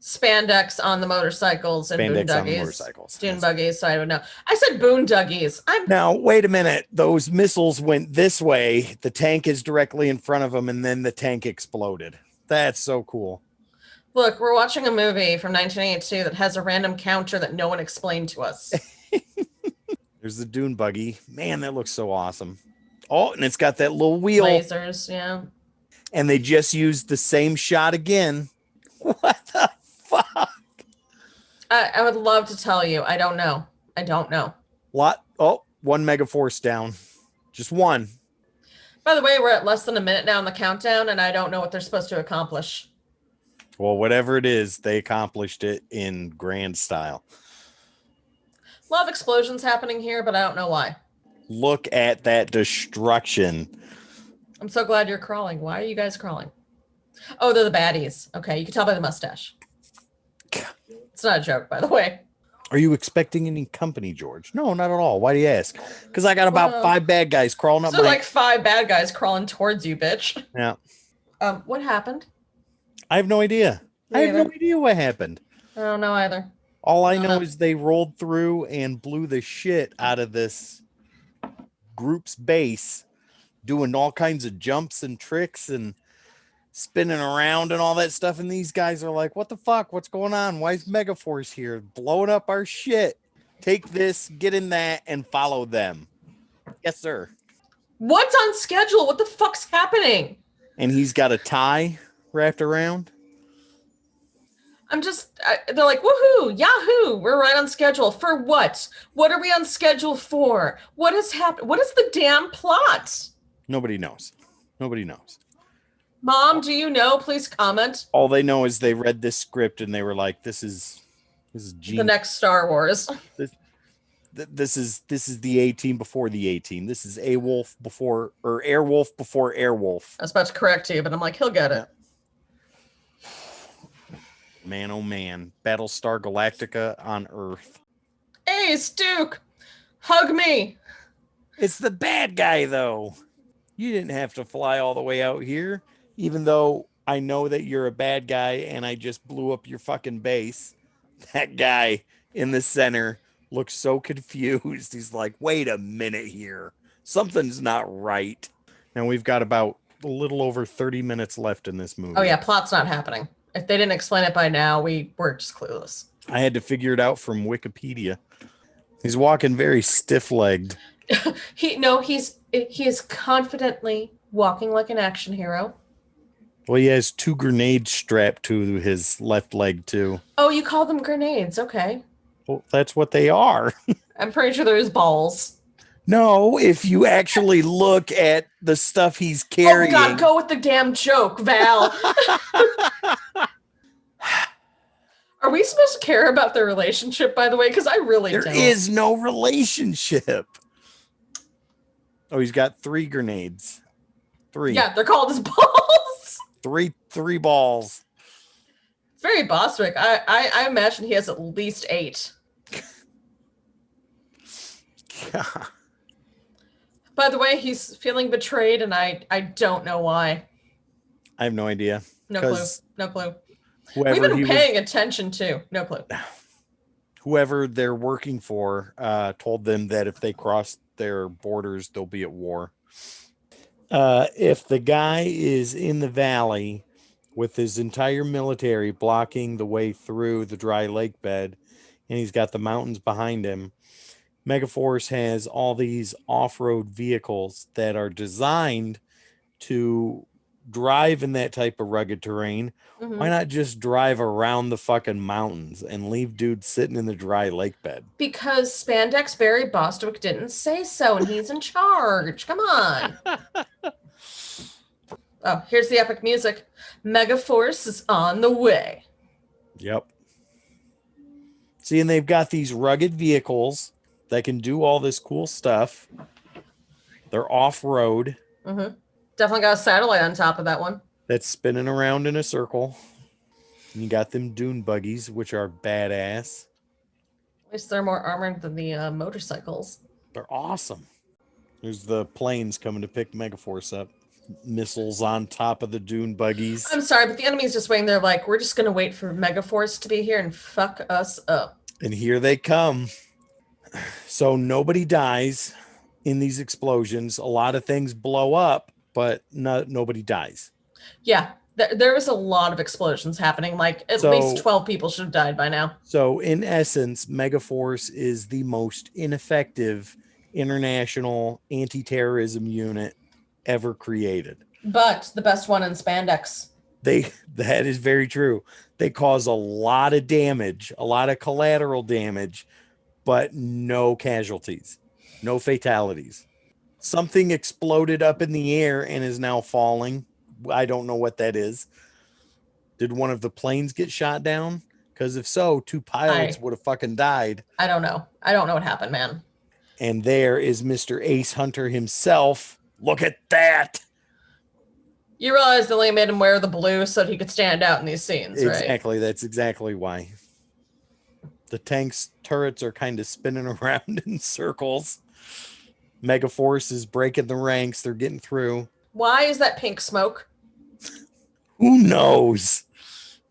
Spandex on the motorcycles and boonduggies. Dune buggies, so I don't know. I said boonduggies. Now, wait a minute. Those missiles went this way. The tank is directly in front of them, and then the tank exploded. That's so cool. Look, we're watching a movie from 1982 that has a random counter that no one explained to us. There's the dune buggy. Man, that looks so awesome. Oh, and it's got that little wheel. Lasers, yeah. And they just used the same shot again. What the fuck? I would love to tell you. I don't know. I don't know. One Megaforce down. Just one. By the way, we're at less than a minute now on the countdown, and I don't know what they're supposed to accomplish. Well, whatever it is, they accomplished it in grand style. A lot of explosions happening here, but I don't know why. Look at that destruction. I'm so glad you're crawling. Why are you guys crawling? Oh, they're the baddies. Okay, you can tell by the mustache. It's not a joke, by the way. Are you expecting any company, George? No, not at all. Why do you ask? Because I got about 5 bad guys crawling up. So like 5 bad guys crawling towards you, bitch. Yeah. What happened? I have no idea. I have no idea what happened. I don't know either. All I know is they rolled through and blew the shit out of this group's base, doing all kinds of jumps and tricks and spinning around and all that stuff. And these guys are like, what the fuck? What's going on? Why is Megaforce here blowing up our shit? Take this, get in that, and follow them. Yes, sir. What's on schedule? What the fuck's happening? And he's got a tie wrapped around. They're like, woohoo, yahoo, we're right on schedule. For what? What are we on schedule for? What has happened? What is the damn plot? Nobody knows. Nobody knows. Mom, do you know? Please comment. All they know is they read this script and they were like, this is genius. The next Star Wars. This is the A-Team before the A-Team. This is Airwolf before Airwolf. I was about to correct you, but I'm like, he'll get it. Man, oh man. Battlestar Galactica on Earth. Hey, Duke, hug me. It's the bad guy, though. You didn't have to fly all the way out here, even though I know that you're a bad guy and I just blew up your fucking base. That guy in the center looks so confused. He's like, wait a minute here. Something's not right. And we've got about a little over 30 minutes left in this movie. Oh, yeah, plot's not happening. If they didn't explain it by now, we're just clueless. I had to figure it out from Wikipedia. He's walking very stiff-legged. He is confidently walking like an action hero. Well, he has 2 grenades strapped to his left leg, too. Oh, you call them grenades. Okay. Well, that's what they are. I'm pretty sure there's balls. No, if you actually look at the stuff he's Oh carrying. God, go with the damn joke, Val. Are we supposed to care about their relationship, by the way? Because I really There don't. is no relationship. Oh, he's got 3 grenades. 3. Yeah, they're called his balls. Three balls. It's very Bostwick. I imagine he has at least 8. God. By the way, he's feeling betrayed, and I don't know why. I have no idea. No clue. No clue. Whoever We've been paying attention too. No clue. Whoever they're working for told them that if they cross their borders, they'll be at war. If the guy is in the valley with his entire military blocking the way through the dry lake bed, and he's got the mountains behind him, Megaforce has all these off-road vehicles that are designed to drive in that type of rugged terrain. Mhm. Why not just drive around the fucking mountains and leave dudes sitting in the dry lake bed? Because Spandex Barry Bostwick didn't say so, and he's in charge. Come on. Oh, here's the epic music. Megaforce is on the way. Yep. See, and they've got these rugged vehicles that can do all this cool stuff. They're off-road. Mm-hmm. Definitely got a satellite on top of that one. That's spinning around in a circle. And you got them dune buggies, which are badass. At least they're more armored than the motorcycles. They're awesome. There's the planes coming to pick Megaforce up. Missiles on top of the dune buggies. I'm sorry, but the enemy's just waiting there like, we're just going to wait for Megaforce to be here and fuck us up. And here they come. So nobody dies in these explosions. A lot of things blow up, but nobody dies. Yeah, there was a lot of explosions happening. Like, at least 12 people should have died by now. So, in essence, Megaforce is the most ineffective international anti-terrorism unit ever created. But the best one in Spandex. That is very true. They cause a lot of damage, a lot of collateral damage, but no casualties, no fatalities. Something exploded up in the air and is now falling. I don't know what that is. Did one of the planes get shot down? Because if so, 2 pilots would have fucking died. I don't know. I don't know what happened, man. And there is Mr. Ace Hunter himself. Look at that. You realize they only made him wear the blue so that he could stand out in these scenes, right? Exactly. That's exactly why. The tank's turrets are kind of spinning around in circles. Megaforce is breaking the ranks. They're getting through. Why is that pink smoke? Who knows?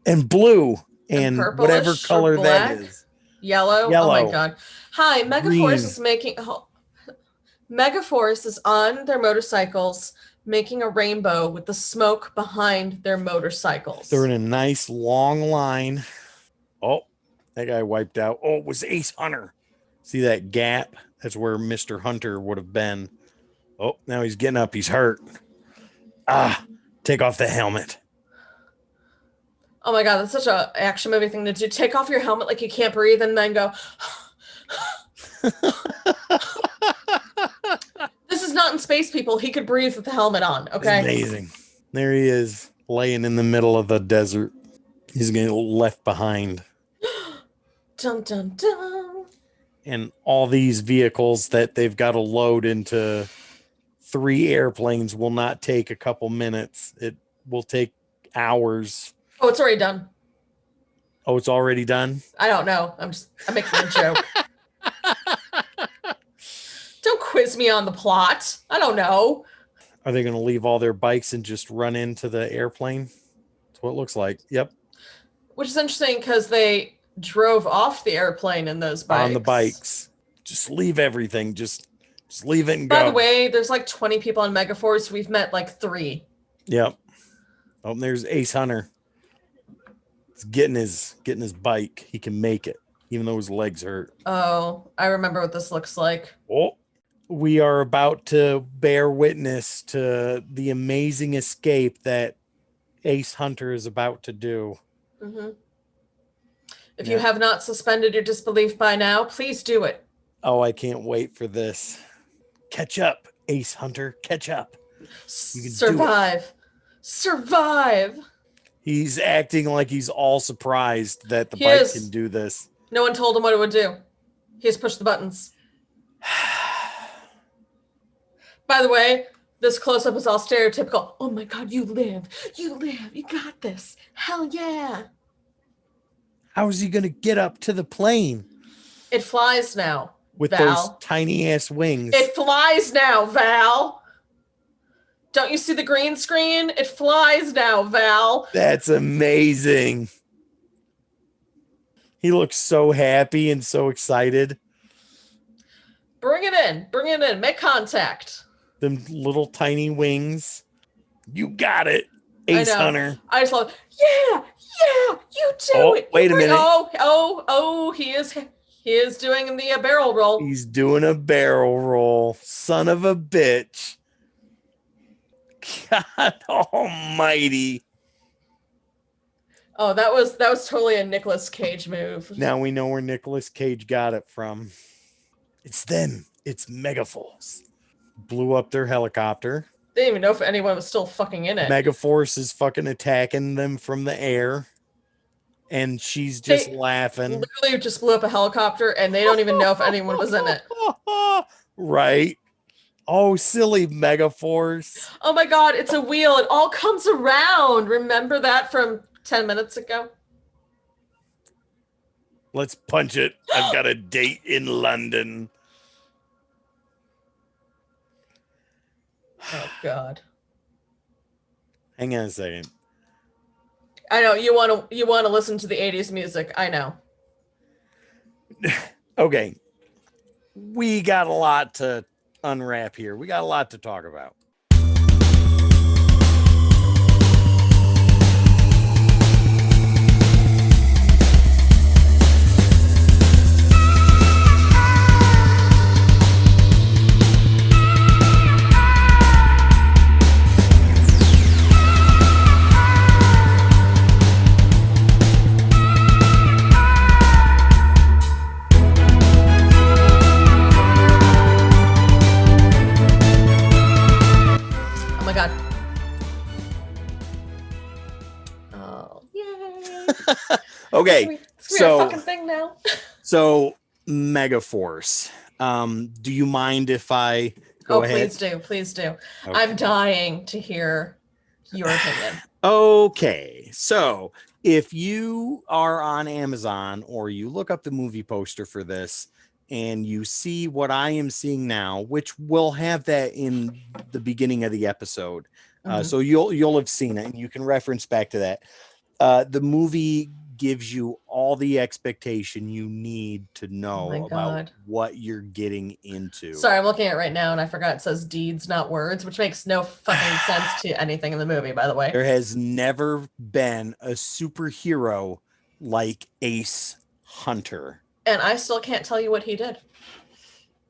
And blue and whatever color that is. Yellow. Oh my god. Hi, Megaforce is making... Megaforce is on their motorcycles making a rainbow with the smoke behind their motorcycles. They're in a nice long line. Oh, that guy wiped out. Oh, it was Ace Hunter. See that gap? That's where Mr. Hunter would have been. Oh, now he's getting up. He's hurt. Take off the helmet. Oh my god, that's such an action movie thing to do. Take off your helmet like you can't breathe and then go... This is not in space, people. He could breathe with the helmet on, okay? It's amazing. There he is, laying in the middle of the desert. He's getting left behind. Dun, dun, dun. And all these vehicles that they've got to load into 3 airplanes will not take a couple minutes. It will take hours. Oh, it's already done. Oh, it's already done? I don't know. I'm making a joke. Don't quiz me on the plot. I don't know. Are they going to leave all their bikes and just run into the airplane? That's what it looks like. Yep. Which is interesting because they drove off the airplane in those bikes. On the bikes. Just leave everything. Just leave it and go. By the way, there's like 20 people on Megaforce. We've met like 3. Yep. Oh, and there's Ace Hunter. He's getting his bike. He can make it, even though his legs hurt. Oh, I remember what this looks like. Oh, we are about to bear witness to the amazing escape that Ace Hunter is about to do. Mm-hmm. If you have not suspended your disbelief by now, please do it. Oh, I can't wait for this. Catch up, Ace Hunter. Catch up. You can do it. Survive. Survive. He's acting like he's all surprised that the He bike is. can do this. No one told him what it would do. He just pushed the buttons. By the way, this close-up is all stereotypical. Oh my god, you live. You live. You got this. Hell yeah. How is he going to get up to the plane It flies now, with Val. those tiny ass wings? It flies now, Val. Don't you see the green screen? It flies now, Val. That's amazing. He looks so happy and so excited. Bring it in. Bring it in. Make contact. Them little tiny wings. You got it, Ace Hunter. I just love, yeah, you do it. Wait a minute. Oh, he is doing the barrel roll. He's doing a barrel roll. Son of a bitch. God almighty. Oh, that was totally a Nicolas Cage move. Now we know where Nicolas Cage got it from. It's them. It's Megaforce. Blew up their helicopter. They didn't even know if anyone was still fucking in it. Megaforce is fucking attacking them from the air. And she's just laughing. Literally just blew up a helicopter and they don't even know if anyone was in it. Right. Oh, silly Megaforce. Oh my god, it's a wheel. It all comes around. Remember that from 10 minutes ago? Let's punch it. I've got a date in London. Oh god. Hang on a second. I know you want to listen to the 80s music. I know. Okay. We got a lot to unwrap here. We got a lot to talk about. Okay, so fucking thing now. So Megaforce. Do you mind if I go ahead? Please do. Okay. I'm dying to hear your opinion. Okay, so if you are on Amazon or you look up the movie poster for this and you see what I am seeing now, which will have that in the beginning of the episode, so you'll have seen it and you can reference back to that. The movie gives you all the expectation you need to know about what you're getting into. Sorry, I'm looking at it right now and I forgot it says deeds, not words, which makes no fucking sense to anything in the movie, by the way. There has never been a superhero like Ace Hunter. And I still can't tell you what he did.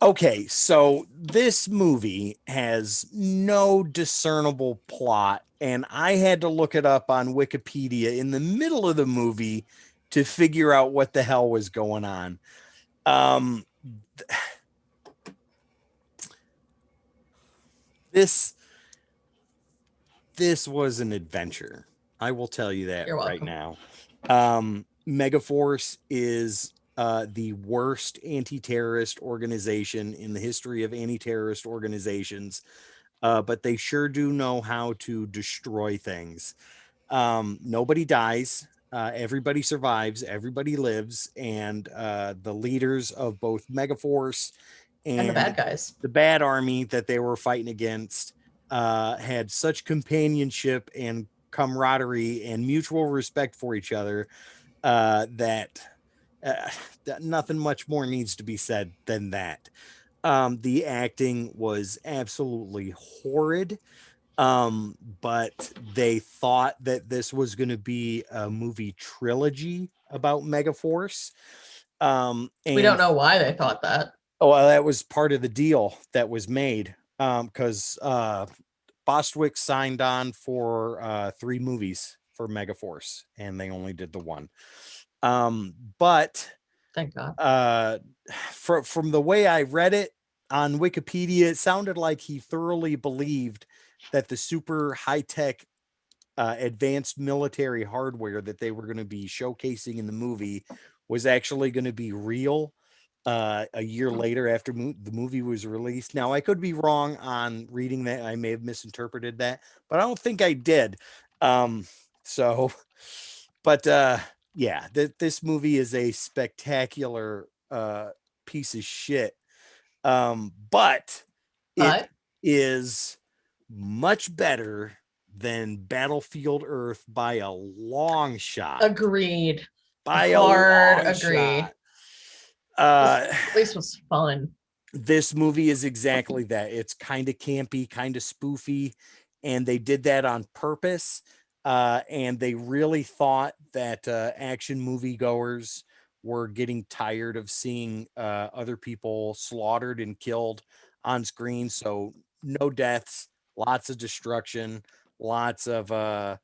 Okay, so this movie has no discernible plot, and I had to look it up on Wikipedia in the middle of the movie to figure out what the hell was going on. This was an adventure. I will tell you that right now. Megaforce is the worst anti-terrorist organization in the history of anti-terrorist organizations, but they sure do know how to destroy things. Nobody dies. Everybody survives. Everybody lives. And the leaders of both Megaforce and the bad guys, the bad army that they were fighting against, had such companionship and camaraderie and mutual respect for each other that nothing much more needs to be said than that. The acting was absolutely horrid, but they thought that this was going to be a movie trilogy about Megaforce. And we don't know why they thought that. Oh, well, that was part of the deal that was made, because Bostwick signed on for 3 movies for Megaforce, and they only did the one. But thank God. From the way I read it, on Wikipedia, it sounded like he thoroughly believed that the super high tech advanced military hardware that they were going to be showcasing in the movie was actually going to be real a year later after the movie was released. Now, I could be wrong on reading that. I may have misinterpreted that, but I don't think I did. So, but yeah, this movie is a spectacular piece of shit. But it But is much better than Battlefield Earth by a long shot. agreed. By a Hard long agree. shot. Uh, At least was fun. this movie is exactly that. It's kind of campy, kind of spoofy, and they did that on purpose. And they really thought that action moviegoers were getting tired of seeing other people slaughtered and killed on screen. So no deaths, lots of destruction, lots of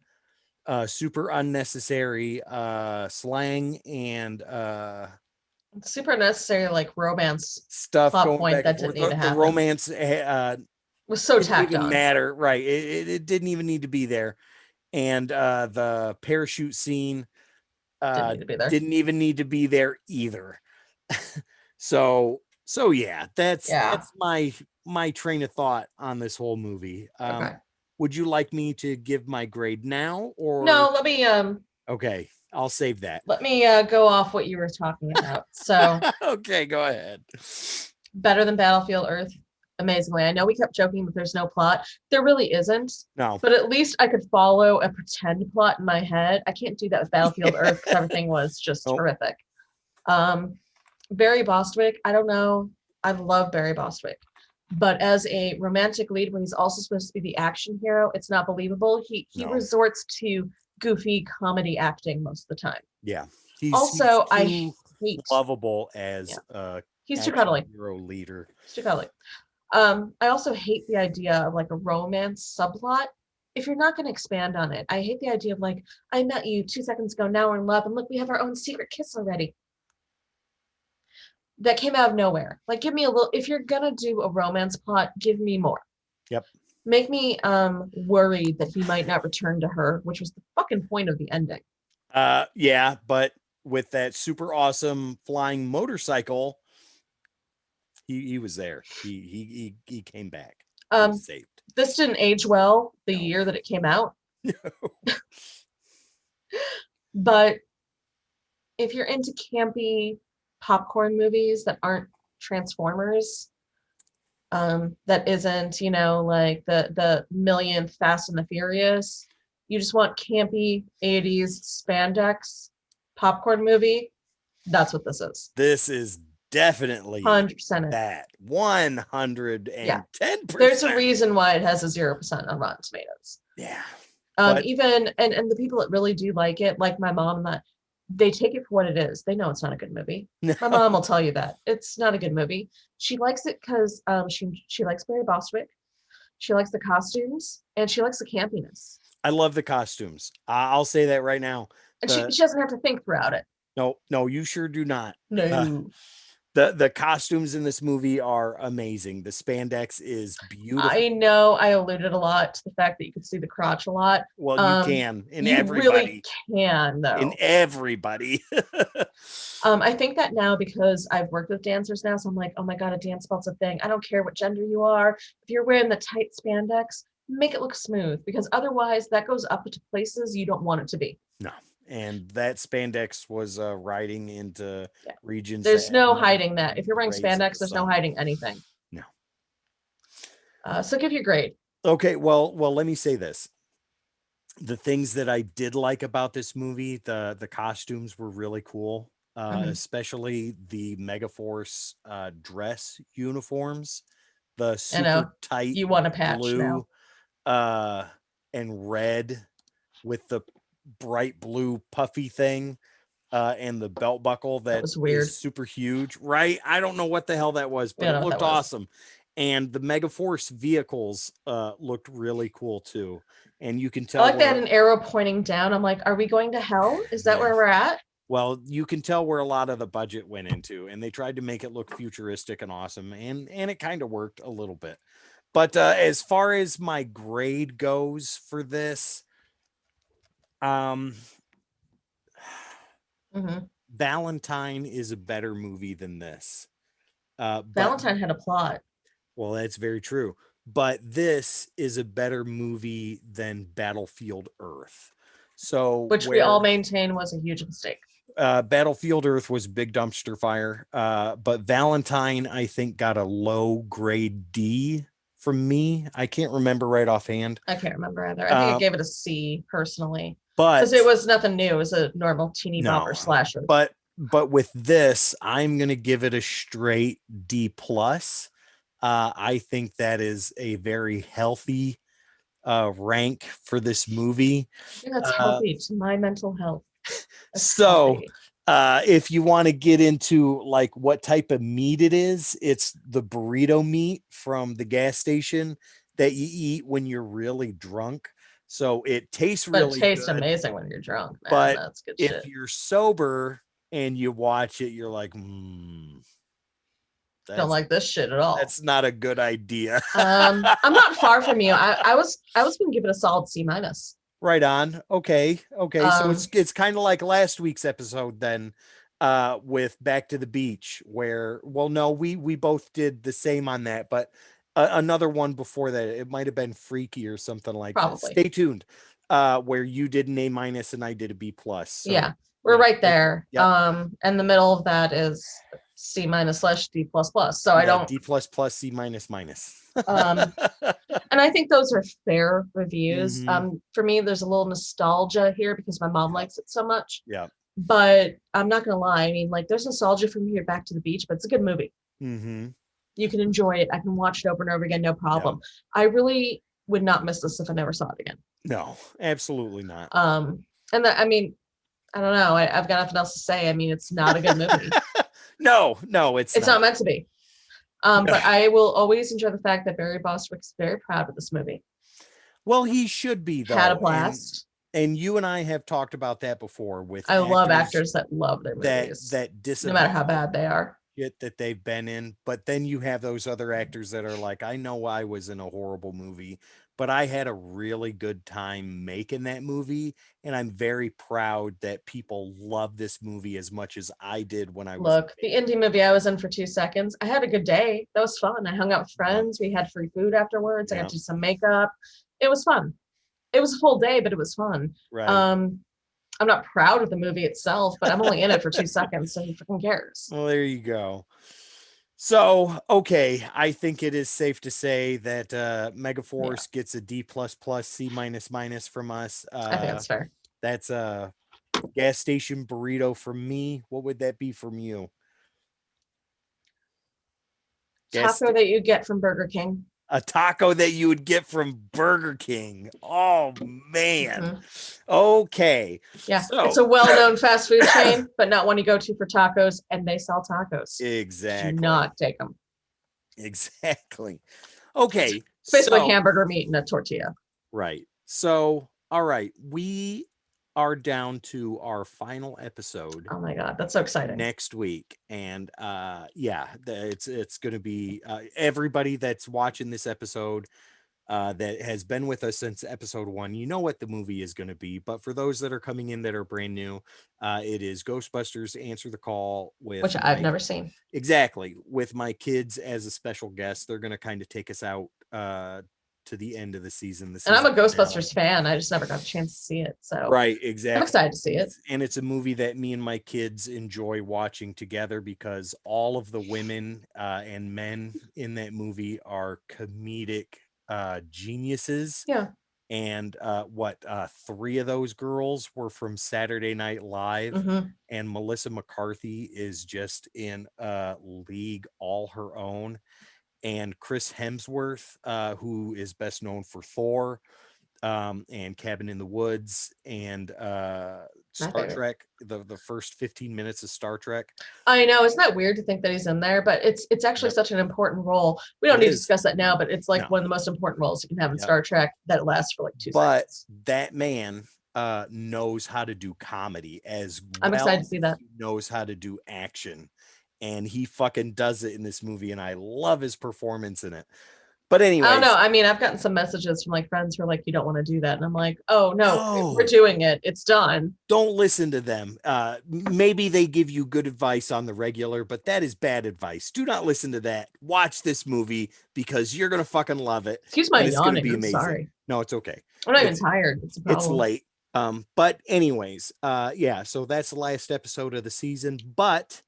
super unnecessary slang and Super necessary, like romance stuff plot going point back and that didn't forth. need to The happen. romance Was so didn't tacked even on. matter, right? It didn't even need to be there. And the parachute scene Didn't need to be there. didn't even need to be there either. So yeah, that's my train of thought on this whole movie. Okay. Would you like me to give my grade now or No, okay, I'll save that. let me go off what you were talking about. So Okay, go ahead. better than Battlefield Earth, amazingly. I know we kept joking that there's no plot. There really isn't. No. But at least I could follow a pretend plot in my head. I can't do that with Battlefield Earth because everything was just horrific. Barry Bostwick, I don't know. I love Barry Bostwick. But as a romantic lead, when he's also supposed to be the action hero, it's not believable. He resorts to goofy comedy acting most of the time. Yeah. He's I hate lovable as he's too cuddly. Hero leader. He's too cuddly. I also hate the idea of like a romance subplot. If you're not going to expand on it, I hate the idea of like, I met you 2 seconds ago, now we're in love, and look, we have our own secret kiss already. That came out of nowhere. Like, give me a little, if you're gonna do a romance plot, give me more. Yep. Make me worried that he might not return to her, which was the fucking point of the ending. Yeah, but with that super awesome flying motorcycle, he was there. He came back. He was saved. This didn't age well the year that it came out. No. But if you're into campy popcorn movies that aren't Transformers, that isn't, you know, like the millionth Fast and the Furious, you just want campy 80s spandex popcorn movie, that's what this is. This is definitely 100% that 110%. Yeah. There's a reason why it has a 0% on Rotten Tomatoes. Yeah. Even and the people that really do like it, like my mom, that they take it for what it is. They know it's not a good movie. No. My mom will tell you that it's not a good movie. She likes it because she likes Barry Bostwick. She likes the costumes and she likes the campiness. I love the costumes. I'll say that right now. And she doesn't have to think throughout it. No, you sure do not. No. The costumes in this movie are amazing. The spandex is beautiful. I know I alluded a lot to the fact that you could see the crotch a lot. Well, you can in everybody. Really can though. In everybody. I think that now because I've worked with dancers now, so I'm like, oh my God, a dance belt's a thing. I don't care what gender you are. If you're wearing the tight spandex, make it look smooth because otherwise that goes up into places you don't want it to be. No. And that spandex was riding into regions. There's no hiding that. If you're wearing spandex, there's no hiding anything. No. So give your grade. Okay, well, let me say this. The things that I did like about this movie, the costumes were really cool, especially the Megaforce dress uniforms, the super tight you want a patch blue now. And red with the bright blue puffy thing and the belt buckle that was weird, is super huge, right? I don't know what the hell that was, but it looked awesome. And the Megaforce vehicles looked really cool too. And you can tell I like that an arrow pointing down. I'm like, are we going to hell? Is that where we're at? Well, you can tell where a lot of the budget went into, and they tried to make it look futuristic and awesome, and it kind of worked a little bit. But as far as my grade goes for this, um, Hmm. Valentine is a better movie than this. But Valentine had a plot, well, that's very true. But this is a better movie than Battlefield Earth. So which we all where maintain was a huge mistake. Battlefield Earth was a big dumpster fire, but Valentine I think got a low grade D from me. I can't remember right offhand, I can't remember either. I think I uh, gave it a C personally because but it was nothing new. It was a normal teeny bopper no, slasher. but with this, I'm gonna give it a straight D plus. I think that is a very healthy rank for this movie. Yeah, that's Uh, healthy to my mental health. That's so healthy. if you want to get into like what type of meat it is, it's the burrito meat from the gas station that you eat when you're really drunk. So it tastes But it really tastes good, amazing when you're drunk, man. but That's good if shit. you're sober and you watch it, you're like, Don't that's like this shit at all. that's not a good idea. I'm not far from you. I was gonna give it a solid C minus. Right on. Okay. Okay. So Um, it's kind of like last week's episode then with Back to the Beach where well no, we both did the same on that, but another one before that it might have been Freaky or something like that. probably. Stay tuned. Where you did an A minus and I did a B plus. So Yeah, we're yeah. right there. Yep. And the middle of that is C minus slash D plus plus. So I Yeah, don't D plus plus C minus minus. um and I think those are fair reviews. Mhm. For me, there's a little nostalgia here because my mom Yep. likes it so much. Yep. But I'm not gonna lie. I mean, like, there's nostalgia for me here, Back to the Beach, but it's a good movie. Mhm. You can enjoy it. I can watch it over and over again, no Yep. problem. I really would not miss this if I never saw it again. No, absolutely not. And that, I mean, I don't know. I've got nothing else to say. I mean, it's not a good movie. No, it's It's not meant to be. But I will always enjoy the fact that Barry Bostwick's very proud of this movie. Well, he should be Had a though, blast. and you and I have talked about that before with I love actors actors that love their that movies, that no matter how disavow bad they are. shit that they've been in, but then you have those other actors that are like, I know I was in a horrible movie, but I had a really good time making that movie, and I'm very proud that people love this movie as much as I did when I was Look, the indie movie I was in for 2 seconds, I had a good day. That was fun. I hung out with friends. We had free food afterwards. I got yeah, to do some makeup. It was fun. It was a full day, but it was fun. right. I'm not proud of the movie itself, but I'm only in it for 2 seconds, so who freaking cares? Well, there you go. So, okay, I think it is safe to say that Yeah, Megaforce gets a D plus plus C minus minus from us. I think that's fair. That's a gas station burrito from me. What would that be from you? Gas Taco that you get from Burger King. a taco that you would get from Burger King. Oh man. Mhm. Okay. Yeah, So it's a well-known fast food chain, but not one you go to for tacos, and they sell tacos. Do exactly. not take them. Exactly. Okay. It's basically So hamburger meat and a tortilla. right. So all right, we are down to our final episode Oh my god, that's so exciting. next week, and yeah, it's going to be everybody that's watching this episode that has been with us since episode 1, you know what the movie is going to be, but for those that are coming in that are brand new, it is Ghostbusters Answer the Call with Which I've never seen. exactly, with my kids as a special guest. They're going to kind of take us out to the end of the season. And I'm a Ghostbusters fan. I just never got a chance to see it. So right, exactly. I'm excited to see it. And it's a movie that me and my kids enjoy watching together because all of the women and men in that movie are comedic geniuses. Yeah. And what 3 of those girls were from Saturday Night Live, Mhm. and Melissa McCarthy is just in a league all her own. And Chris Hemsworth, who is best known for Thor, and Cabin in the Woods, and Star Trek, the first 15 minutes of Star Trek. I know, isn't that weird to think that he's in there? But it's actually such an important role. We don't need to discuss that now, but it's like one of the most important roles you can have in Star Trek that lasts for like 2 seconds. But that man knows how to do comedy as I'm well excited to see as that. he knows how to do action. And he fucking does it in this movie, and I love his performance in it. But I don't know. anyways, I mean, I've gotten some messages from like friends who are like, "You don't want to do that," and I'm like, "Oh no, we're no, doing it. It's done." don't listen to them. Maybe they give you good advice on the regular, but that is bad advice. Do not listen to that. Watch this movie because you're gonna fucking love it, Excuse my and it's gonna yawning. be I'm amazing. sorry. No, it's okay. I'm not even It's tired. It's a it's problem. late. But anyways, yeah. So that's the last episode of the season. But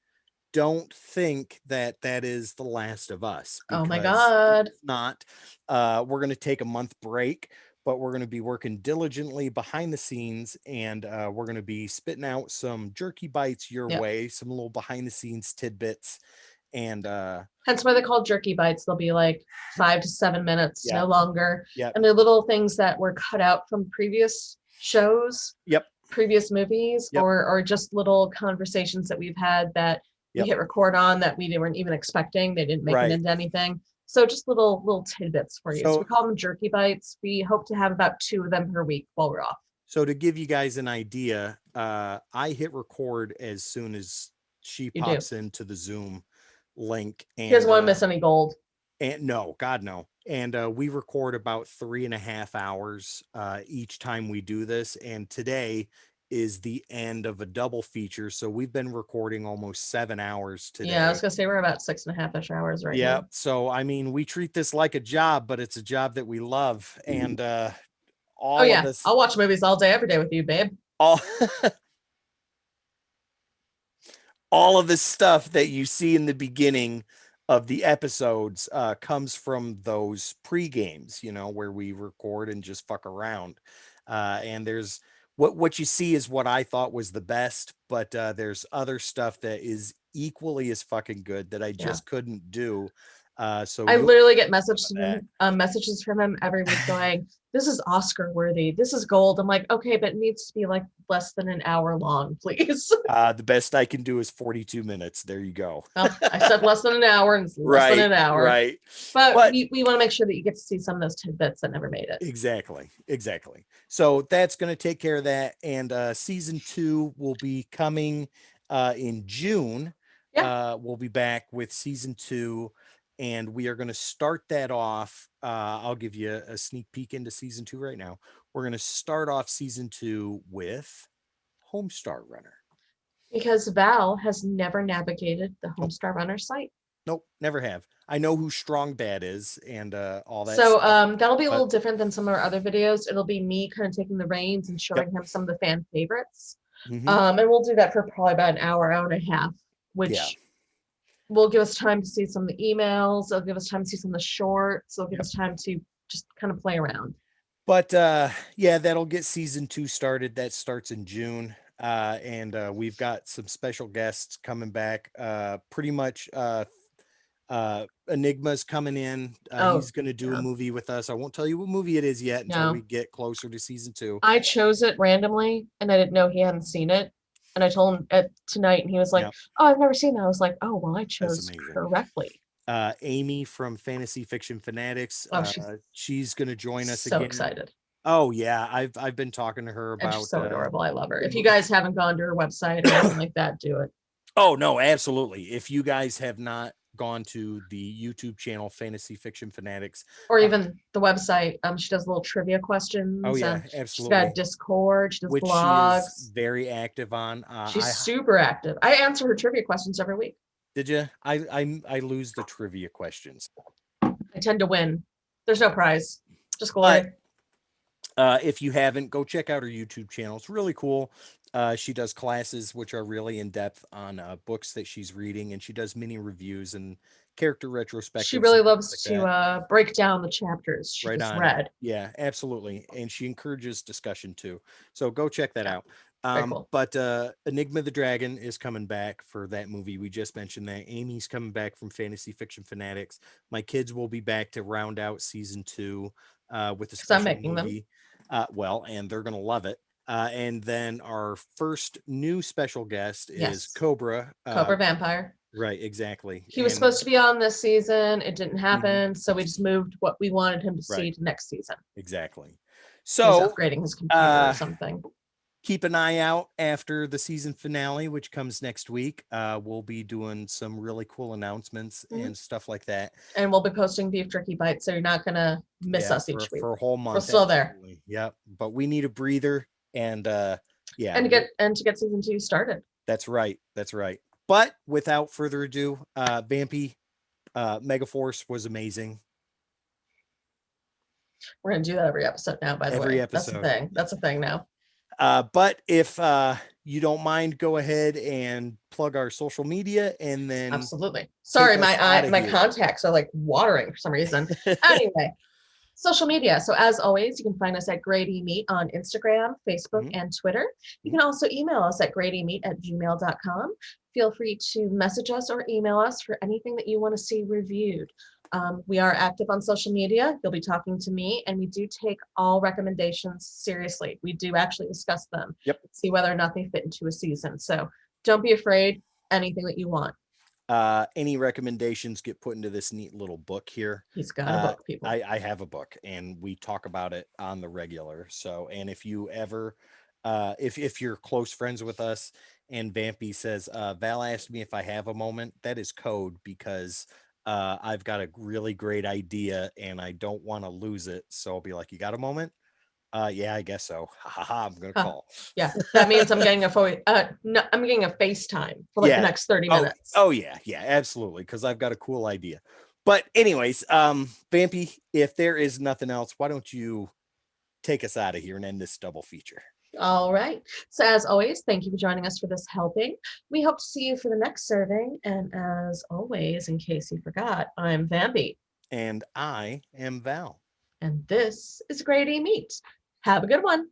don't think that that is the last of us, Oh my because it god. is not. We're going to take a month break, but we're going to be working diligently behind the scenes, and we're going to be spitting out some jerky bites your Yeah. way, some little behind the scenes tidbits, and Hence why they're called jerky bites. They'll be like 5 to 7 minutes, yeah, no longer. yeah, And they're little things that were cut out from previous shows, yep, previous movies, yep, or just little conversations that we've had that we yep, hit record on that we weren't even expecting. They didn't make it right. into anything. So just little tidbits for you. So we So call them jerky bites. We hope to have about 2 of them per week while we're off. so to give you guys an idea, I hit record as soon as she You do. pops into the Zoom link, He doesn't want to miss any gold. and no, God no. And we record about 3.5 hours each time we do this. And today is the end of a double feature. So we've been recording almost 7 hours Yeah, I was today. gonna say we're about 6.5-ish hours right Yeah. now. So I mean, we treat this like a job, but it's a job that we love. And Oh all of yeah, this, I'll watch movies all day, every day with you, babe. all all of the stuff that you see in the beginning of the episodes comes from those pre-games, where we record and just fuck around. And there's what you see is what I thought was the best, but there's other stuff that is equally as fucking good that I Yeah. just couldn't do. So I you'll literally get that. messages from him every week going, "This is Oscar worthy. This is gold." I'm like, "Okay, but it needs to be like less than an hour long, please." The best I can do is 42 minutes. There you go. Well, I said less than an hour, and it's less than Right, an hour. right. But But we want to make sure that you get to see some of those tidbits that never made it. exactly, exactly. So that's going to take care of that. And season 2 will be coming in June. Yeah. We'll be back with season 2, and we are going to start that off. I'll give you a sneak peek into season 2 right now. We're going to start off season 2 with Homestar Runner. Because Val has never navigated the Nope, Homestar Runner site. nope, never have. I know who Strong Bad is and all that So stuff. that'll be a But little different than some of our other videos. It'll be me kind of taking the reins and yep. showing him some of the fan favorites. Hmm. And we'll do that for probably about an hour, hour and a half, which Yeah. will give us time to see some of the emails. It'll give us time to see some of the shorts. It'll give Yep. us time to just kind of play around. But yeah, that'll get season 2 started. That starts in June. And we've got some special guests coming back. Pretty much Enigma's coming in. Oh, He's going to do a yeah. movie with us. I won't tell you what movie it is yet until No. we get closer to season 2. I chose it randomly and I didn't know he hadn't seen it. And I told him tonight and he was like, Yeah, "Oh, I've never seen that." I was like, "Oh, well, I that's chose amazing. correctly." Amy from Fantasy Fiction Fanatics. Oh, She's going to join us so again. excited. Oh yeah, I've been talking to her And about she's so adorable. I love her. If you guys haven't gone to her website or anything like that, do it. Oh no, absolutely. If you guys have not gone to the YouTube channel Fantasy Fiction Fanatics, Or even the website. She does little trivia questions. oh yeah, She's absolutely. got Discord. She does Which she blogs. is very active on. She's super active. I answer her trivia questions every week. Did you? I lose the trivia questions. I tend to win. There's no prize, just But glory. if you haven't, go check out her YouTube channel. It's really cool. She does classes which are really in depth on books that she's reading, and she does mini reviews and character retrospectives. She really and loves things like that. to break down the chapters she Right just on. read. Yeah, absolutely. And she encourages discussion too. So go check that Yeah, out. very cool. But Enigma the Dragon is coming back for that movie. We just mentioned that. Amy's coming back from Fantasy Fiction Fanatics. My kids will be back to round out season 2 with a 'Cause I'm special making them. movie. Well, and they're gonna love it. And then our first new special guest is Yes. Cobra. Cobra Vampire. Right, exactly. He was And supposed to be on this season. It didn't mhm, happen, so we just moved what we wanted him to see right, to next season. exactly. He was So upgrading his computer or something. keep an eye out after the season finale, which comes next week. We'll be doing some really cool announcements and stuff like that. And we'll be posting beef jerky bites, so you're not gonna miss us each week. For a whole We're month. still there. Absolutely. Yep. But we need a breather, and yeah, And to get season 2 started. that's right. That's right. But without further ado, Vampy, Megaforce was amazing. We're gonna do that every episode now, by the Every way. episode. That's a thing now. But if you don't mind, go ahead and plug our social media, and then Absolutely. Sorry, my contacts are like watering for some reason. Anyway, social media. So as always, you can find us at Grady Meat on Instagram, Facebook, and Twitter. You can also email us at gradymeat@gmail.com. Feel free to message us or email us for anything that you want to see reviewed. We are active on social media. You'll be talking to me, and we do take all recommendations seriously. We do actually discuss them. Yep. See whether or not they fit into a season. So don't be afraid. Anything that you want. Any recommendations get put into this neat little book here. He's got a book, people. I have a book, and we talk about it on the regular. So, and if you ever, if you're close friends with us, and Vampy says, Val asked me if I have a moment, that is code, because I've got a really great idea and I don't want to lose it. So I'll be like, you got a moment? Yeah, I guess so. I'm gonna call. Yeah, that means I'm getting I'm getting a FaceTime for like the next 30 minutes. Oh yeah, absolutely, because I've got a cool idea. But anyways, Vampy, if there is nothing else, why don't you take us out of here and end this double feature? All right. So as always, thank you for joining us for this helping. We hope to see you for the next serving. And as always, in case you forgot, I'm Vampy. And I am Val. And this is Grady Meat. Have a good one.